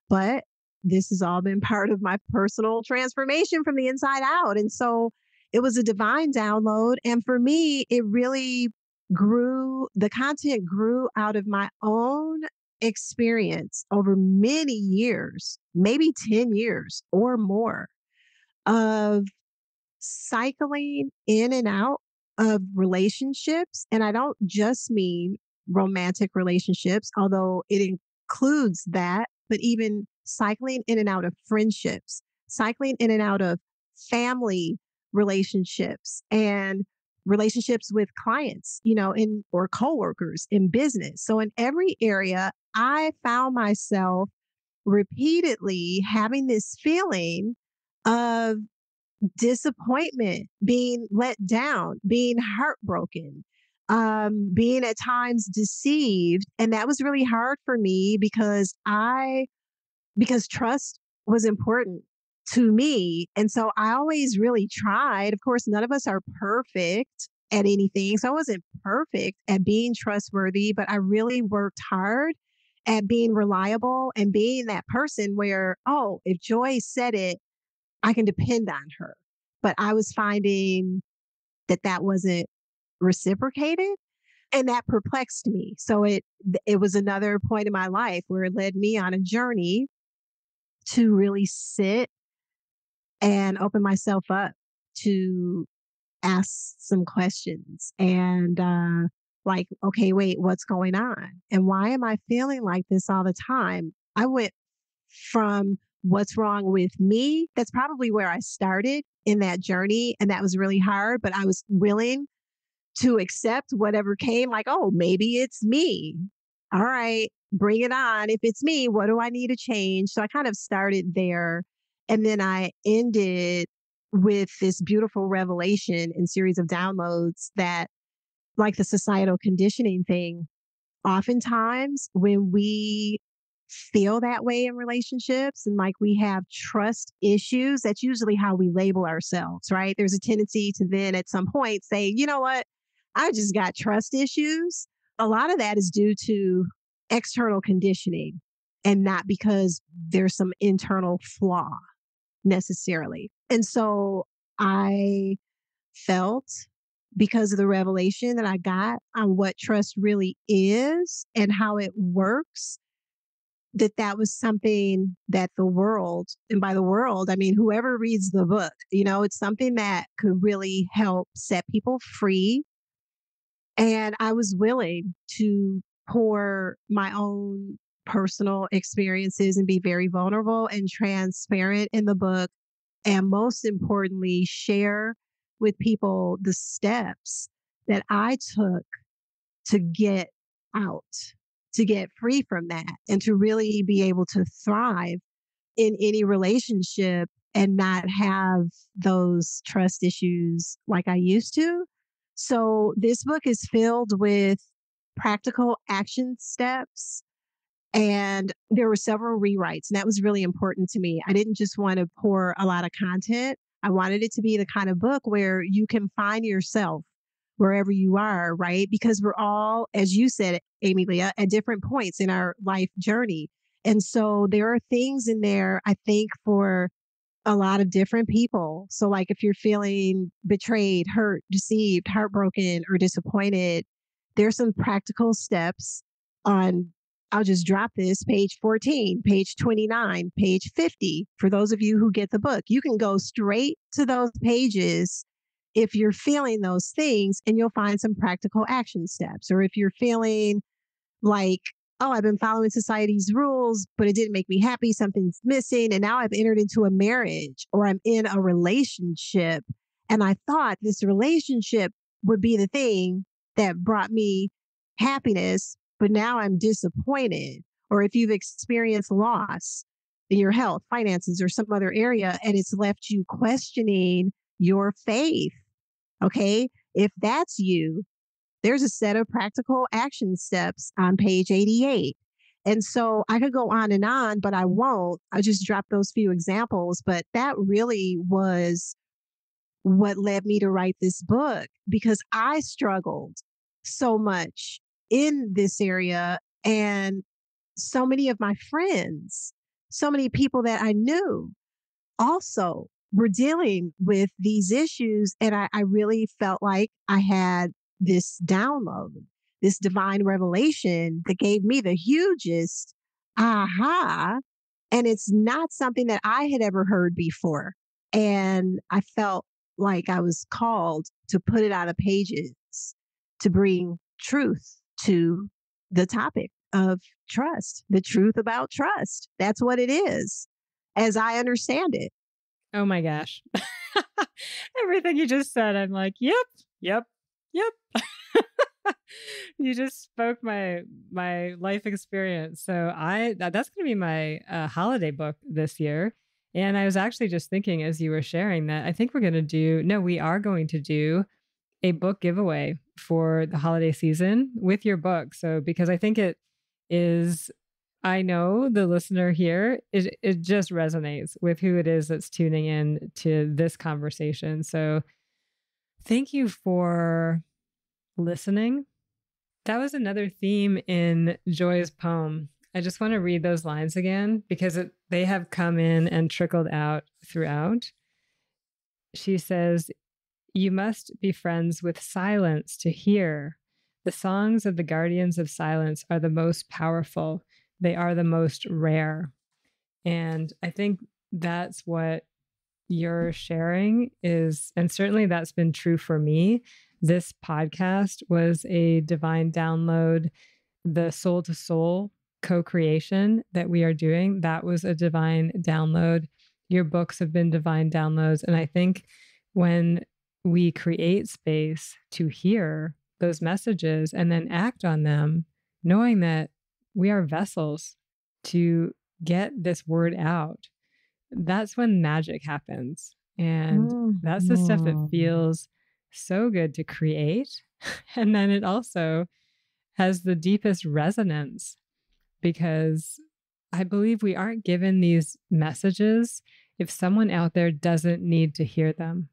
But this has all been part of my personal transformation from the inside out. And so it was a divine download. And for me, it really grew, the content grew out of my own experience over many years, maybe 10 years or more of cycling in and out of relationships. And I don't just mean romantic relationships, although it includes that, but even cycling in and out of friendships, cycling in and out of family relationships and relationships with clients, or coworkers in business. So in every area, I found myself repeatedly having this feeling of disappointment, being let down, being heartbroken, being at times deceived. And that was really hard for me because trust was important to me. And so I always really tried. Of course, none of us are perfect at anything. So I wasn't perfect at being trustworthy, but I really worked hard at being reliable and being that person where, oh, if Joy said it, I can depend on her. But I was finding that wasn't reciprocated, and that perplexed me. So it was another point in my life where it led me on a journey to really sit and open myself up to ask some questions and like, okay, wait, what's going on? And why am I feeling like this all the time? I went from what's wrong with me. That's probably where I started in that journey. And that was really hard, but I was willing to accept whatever came, like, oh, maybe it's me. All right, bring it on. If it's me, what do I need to change? So I kind of started there. And then I ended with this beautiful revelation and series of downloads that, like the societal conditioning thing, oftentimes when we feel that way in relationships and like we have trust issues, that's usually how we label ourselves, right? There's a tendency to then at some point say, you know what? I just got trust issues. A lot of that is due to external conditioning and not because there's some internal flaw necessarily. And so I felt, because of the revelation that I got on what trust really is and how it works, that was something that the world, and by the world, I mean whoever reads the book, it's something that could really help set people free. And I was willing to pour my own personal experiences and be very vulnerable and transparent in the book. And most importantly, share with people the steps that I took to get out, to get free from that, and to really be able to thrive in any relationship and not have those trust issues like I used to. So, this book is filled with practical action steps. And there were several rewrites, and that was really important to me. I didn't just want to pour a lot of content. I wanted it to be the kind of book where you can find yourself wherever you are, right? Because we're all, as you said, Ame-Lia, at different points in our life journey. And so there are things in there, I think, for a lot of different people. So, like, if you're feeling betrayed, hurt, deceived, heartbroken, or disappointed, there's some practical steps on, I'll just drop this, page 14, page 29, page 50. For those of you who get the book, you can go straight to those pages if you're feeling those things, and you'll find some practical action steps. Or if you're feeling like, oh, I've been following society's rules, but it didn't make me happy, something's missing, and now I've entered into a marriage or I'm in a relationship, and I thought this relationship would be the thing that brought me happiness, but now I'm disappointed. Or if you've experienced loss in your health, finances, or some other area, and it's left you questioning your faith. Okay. If that's you, there's a set of practical action steps on page 88. And so I could go on, but I won't. I just dropped those few examples. But that really was what led me to write this book, because I struggled so much in this area. And so many of my friends, so many people that I knew also were dealing with these issues. And I really felt like I had this download, this divine revelation that gave me the hugest aha. And it's not something that I had ever heard before. And I felt like I was called to put it on the pages to bring truth to the topic of trust, the truth about trust. That's what it is, as I understand it. Oh my gosh. Everything you just said, I'm like, yep, yep, yep. You just spoke my life experience. So that's going to be my holiday book this year. And I was actually just thinking as you were sharing that I think we are going to do a book giveaway for the holiday season with your book. So because I think it is, I know the listener here, it just resonates with who it is that's tuning in to this conversation. So thank you for listening. That was another theme in Joy's poem. I just want to read those lines again because they have come in and trickled out throughout. She says, "You must be friends with silence to hear. The songs of the guardians of silence are the most powerful. They are the most rare." And I think that's what you're sharing is, and certainly that's been true for me. This podcast was a divine download. The soul to soul co creation that we are doing, that was a divine download. Your books have been divine downloads. And I think when we create space to hear those messages and then act on them, knowing that we are vessels to get this word out, that's when magic happens. And that's the stuff that Mhm. feels so good to create. And then it also has the deepest resonance because I believe we aren't given these messages if someone out there doesn't need to hear them.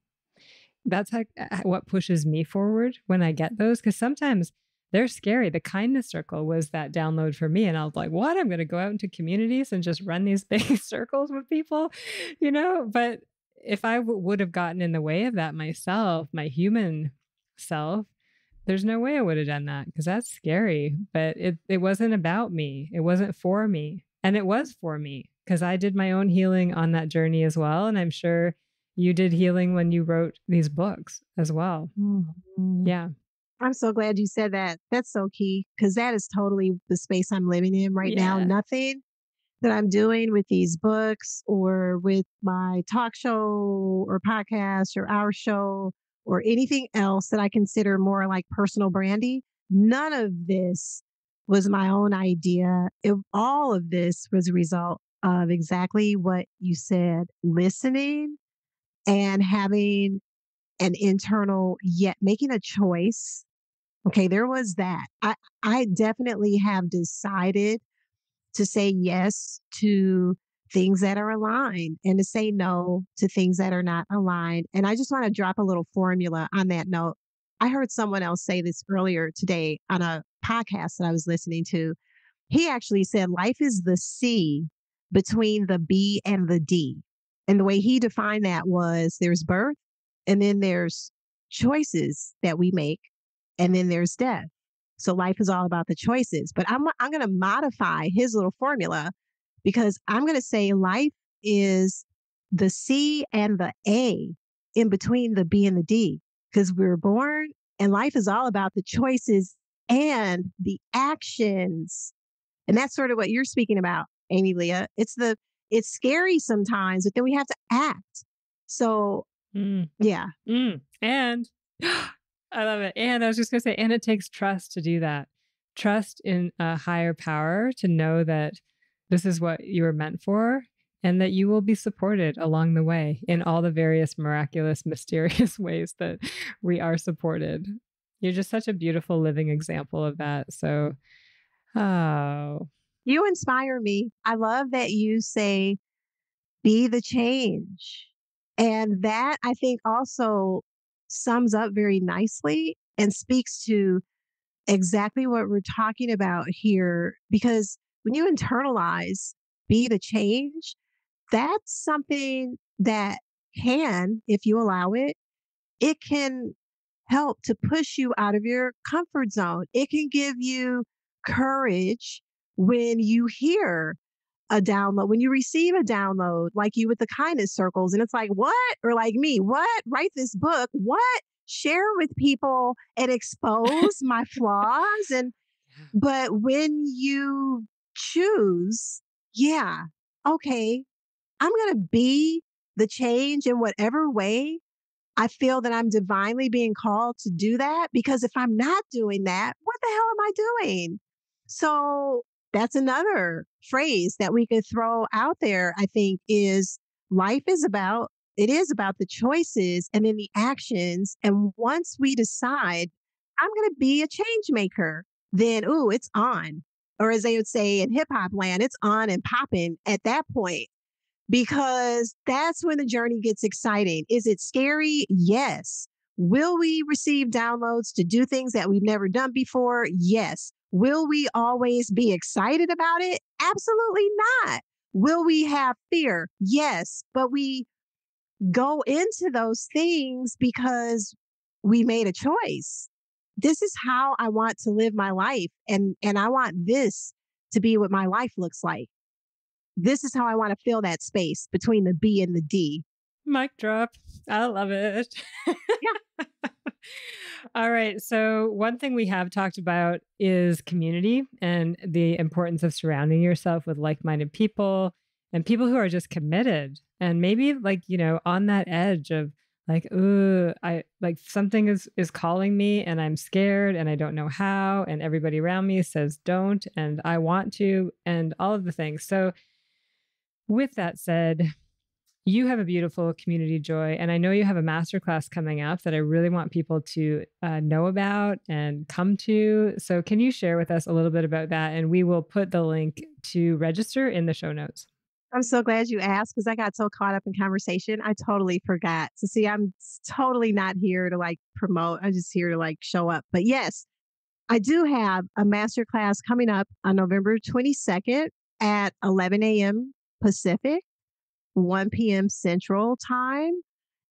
That's like what pushes me forward when I get those, because sometimes they're scary. The kindness circle was that download for me. And I was like, what? I'm going to go out into communities and just run these big circles with people, But if I would have gotten in the way of that myself, my human self, there's no way I would have done that because that's scary. But it wasn't about me. It wasn't for me. And it was for me because I did my own healing on that journey as well. And I'm sure you did healing when you wrote these books as well. Mhm. Yeah. I'm so glad you said that. That's so key because that is totally the space I'm living in right now. Yeah. Nothing that I'm doing with these books or with my talk show or podcast or our show or anything else that I consider more like personal brandy, none of this was my own idea. All of this was a result of exactly what you said, listening and having an internal, yet making a choice. Okay, there was that. I definitely have decided to say yes to things that are aligned and to say no to things that are not aligned. And I just want to drop a little formula on that note. I heard someone else say this earlier today on a podcast that I was listening to. He actually said life is the C between the B and the D. And the way he defined that was there's birth, and then there's choices that we make, and then there's death. So life is all about the choices. But I'm going to modify his little formula because I'm going to say life is the C and the A in between the B and the D because we were born and life is all about the choices and the actions. And that's sort of what you're speaking about, Ame-Lia. It's scary sometimes, but then we have to act. So Mm, yeah. And I love it. And I was just going to say, and it takes trust to do that. Trust in a higher power to know that this is what you were meant for and that you will be supported along the way in all the various miraculous, mysterious ways that we are supported. You're just such a beautiful living example of that. So, oh, You inspire me. I love that you say, be the change. And that I think also sums up very nicely and speaks to exactly what we're talking about here. Because when you internalize, be the change, that's something that can, if you allow it, it can help to push you out of your comfort zone. It can give you courage when you hear a download, when you receive a download, like you with the kindness circles, and it's like, what? Or like me, what? Write this book, what? Share with people and expose my flaws. But when you choose, yeah, okay, I'm going to be the change in whatever way I feel that I'm divinely being called to do that, because if I'm not doing that, what the hell am I doing? So that's another phrase that we could throw out there, I think, is life is about, it is about the choices and then the actions. And once we decide, I'm going to be a change maker, then, ooh, it's on. Or as they would say in hip hop land, it's on and popping at that point because that's when the journey gets exciting. Is it scary? Yes. Will we receive downloads to do things that we've never done before? Yes. Will we always be excited about it? Absolutely not. Will we have fear? Yes. But we go into those things because we made a choice. This is how I want to live my life, and I want this to be what my life looks like. This is how I want to fill that space between the B and the D. Mic drop. I love it. Yeah. All right. So, one thing we have talked about is community and the importance of surrounding yourself with like minded people and people who are just committed and maybe like, on that edge of like, ooh, I like something is calling me and I'm scared and I don't know how. And everybody around me says don't and I want to and all of the things. So, with that said, you have a beautiful community, Joy, and I know you have a masterclass coming up that I really want people to know about and come to. So, can you share with us a little bit about that? And we will put the link to register in the show notes. I'm so glad you asked because I got so caught up in conversation. I totally forgot. So, see, totally not here to like promote. I'm just here to like show up. But yes, I do have a masterclass coming up on November 22nd at 11 a.m. Pacific, 1 p.m. Central Time.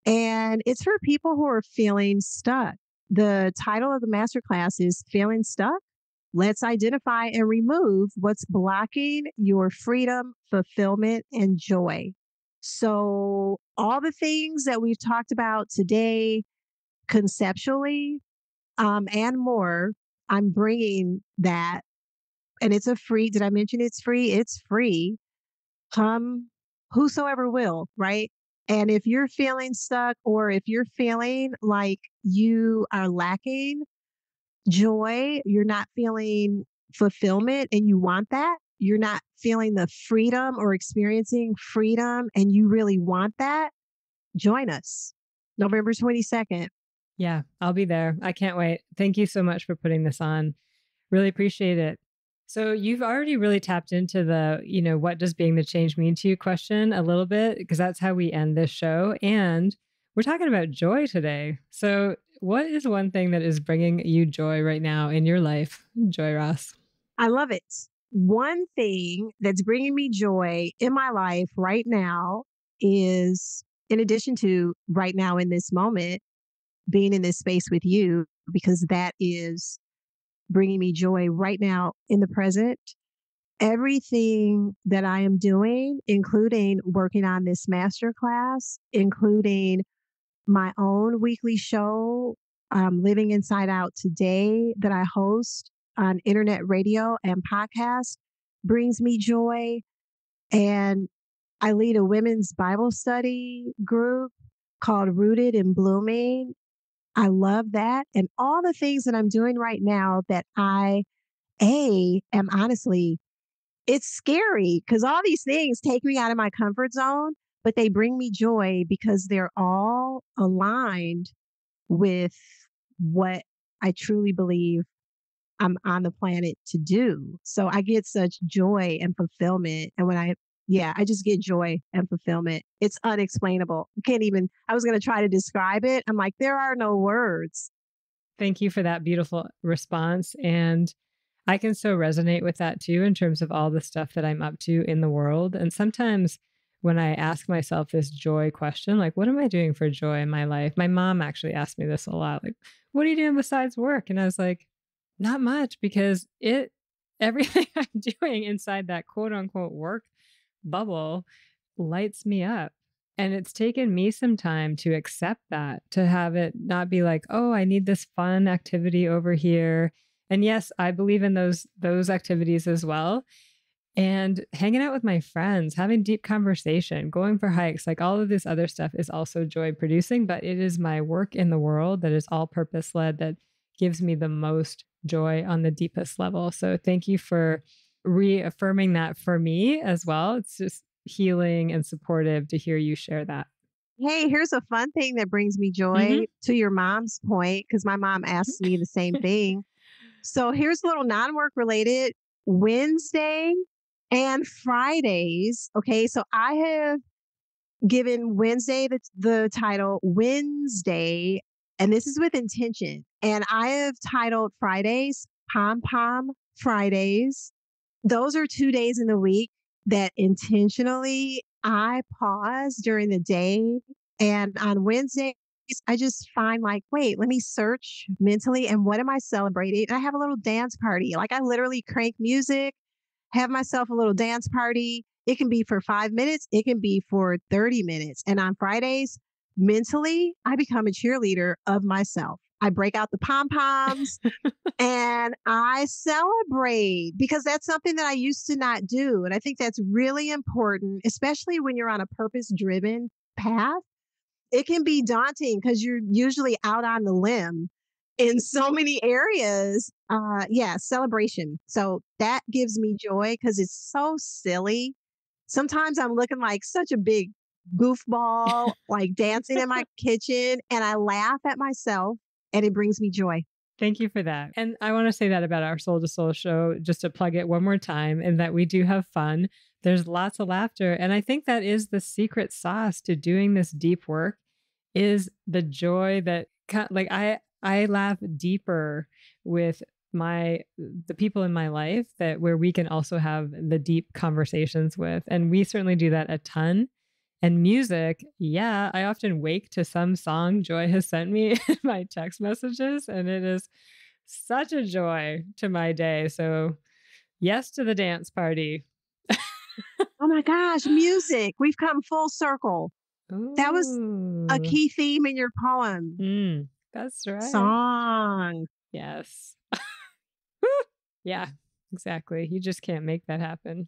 And it's for people who are feeling stuck. The title of the masterclass is Feeling Stuck. Let's identify and remove what's blocking your freedom, fulfillment, and joy. So, all the things that we've talked about today, conceptually, and more, I'm bringing that. And it's a free, did I mention it's free? It's free. Come whosoever will, right? And if you're feeling stuck or if you're feeling like you are lacking joy, you're not feeling fulfillment and you want that, you're not feeling the freedom or experiencing freedom and you really want that, join us November 22nd. Yeah, I'll be there. I can't wait. Thank you so much for putting this on. Really appreciate it. So you've already really tapped into the, what does being the change mean to you question a little bit, because that's how we end this show. And we're talking about joy today. So what is one thing that is bringing you joy right now in your life, Joy Ross? I love it. One thing that's bringing me joy in my life right now is, in addition to right now in this moment, being in this space with you, because that is bringing me joy right now in the present. Everything that I am doing, including working on this masterclass, including my own weekly show, Living Inside Out Today, that I host on internet radio and podcast, brings me joy. And I lead a women's Bible study group called Rooted and Blooming. I love that. And all the things that I'm doing right now that am honestly, it's scary because all these things take me out of my comfort zone, but they bring me joy because they're all aligned with what I truly believe I'm on the planet to do. So I get such joy and fulfillment. And I just get joy and fulfillment. It's unexplainable. I was going to try to describe it. I'm like, there are no words. Thank you for that beautiful response. And I can so resonate with that too, in terms of all the stuff that I'm up to in the world. And sometimes when I ask myself this joy question, like, what am I doing for joy in my life? My mom actually asked me this a lot, like, what are you doing besides work? And I was like, not much, because everything I'm doing inside that quote unquote work bubble lights me up. And it's taken me some time to accept that, to have it not be like, oh, I need this fun activity over here. And yes, I believe in those activities as well. And hanging out with my friends, having deep conversation, going for hikes, like all of this other stuff is also joy producing, but it is my work in the world that is all purpose led that gives me the most joy on the deepest level. So thank you for reaffirming that for me as well. It's just healing and supportive to hear you share that. Hey, here's a fun thing that brings me Hmm. joy to your mom's point, because my mom asks me the same thing. So here's a little non work related Wednesday and Fridays. Okay. So I have given Wednesday the title Wednesday, and this is with intention. And I have titled Fridays Pom Pom Fridays. Those are 2 days in the week that intentionally I pause during the day. And on Wednesdays, I just find like, wait, let me search mentally and what am I celebrating? And I have a little dance party. Like I literally crank music, have myself a little dance party, It can be for 5 minutes, it can be for 30 minutes. And on Fridays, mentally, I become a cheerleader of myself. I break out the pom poms and I celebrate because that's something that I used to not do. And I think that's really important, especially when you're on a purpose driven path. It can be daunting because you're usually out on the limb in so many areas. Yeah, celebration. So that gives me joy because it's so silly. Sometimes I'm looking like such a big goofball, like dancing in my kitchen, and I laugh at myself and it brings me joy. Thank you for that. And I want to say that about our Soul to Soul show, just to plug it one more time, and that we do have fun. There's lots of laughter. And I think that is the secret sauce to doing this deep work is the joy that like I laugh deeper with the people in my life that where we can also have the deep conversations with. And we certainly do that a ton. And music, yeah, I often wake to some song Joy has sent me in my text messages, and it is such a joy to my day. So, yes to the dance party. Oh my gosh, music. We've come full circle. That was a Ooh. key theme in your poem. That's right. Song. Yes. Yeah, exactly. You just can't make that happen.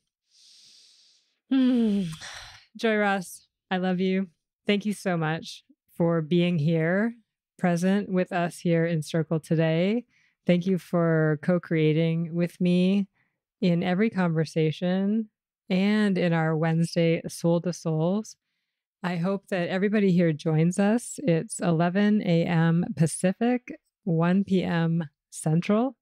Joi Ross, I love you. Thank you so much for being here, present with us here in Circle today. Thank you for co-creating with me in every conversation and in our Wednesday Soul to Souls. I hope that everybody here joins us. It's 11 a.m. Pacific, 1 p.m. Central.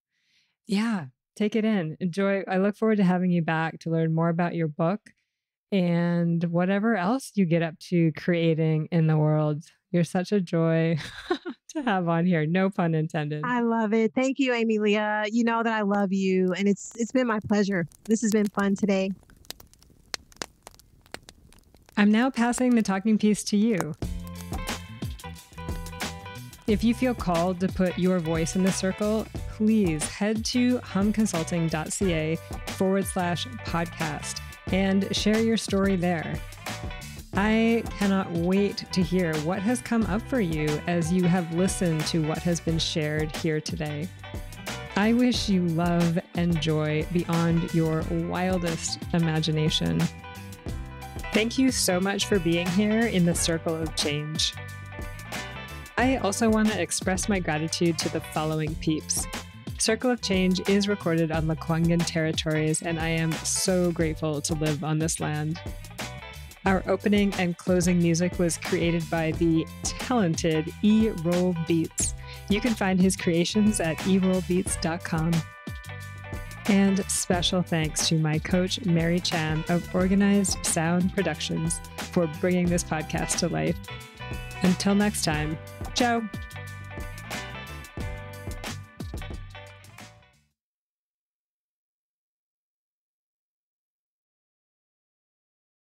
Yeah, take it in. Enjoy. I look forward to having you back to learn more about your book and whatever else you get up to creating in the world. You're such a joy to have on here. No pun intended. I love it. Thank you, Ame-Lia. You know that I love you, and it's been my pleasure. This has been fun today. I'm now passing the talking piece to you. If you feel called to put your voice in the circle, please head to humconsulting.ca/podcast and share your story there. I cannot wait to hear what has come up for you as you have listened to what has been shared here today. I wish you love and joy beyond your wildest imagination. Thank you so much for being here in the Circle of Change. I also want to express my gratitude to the following peeps. Circle of Change is recorded on Lekwungen territories, and I am so grateful to live on this land. Our opening and closing music was created by the talented E-Roll Beats. You can find his creations at erollbeats.com. And special thanks to my coach, Mary Chan of Organized Sound Productions, for bringing this podcast to life. Until next time, ciao.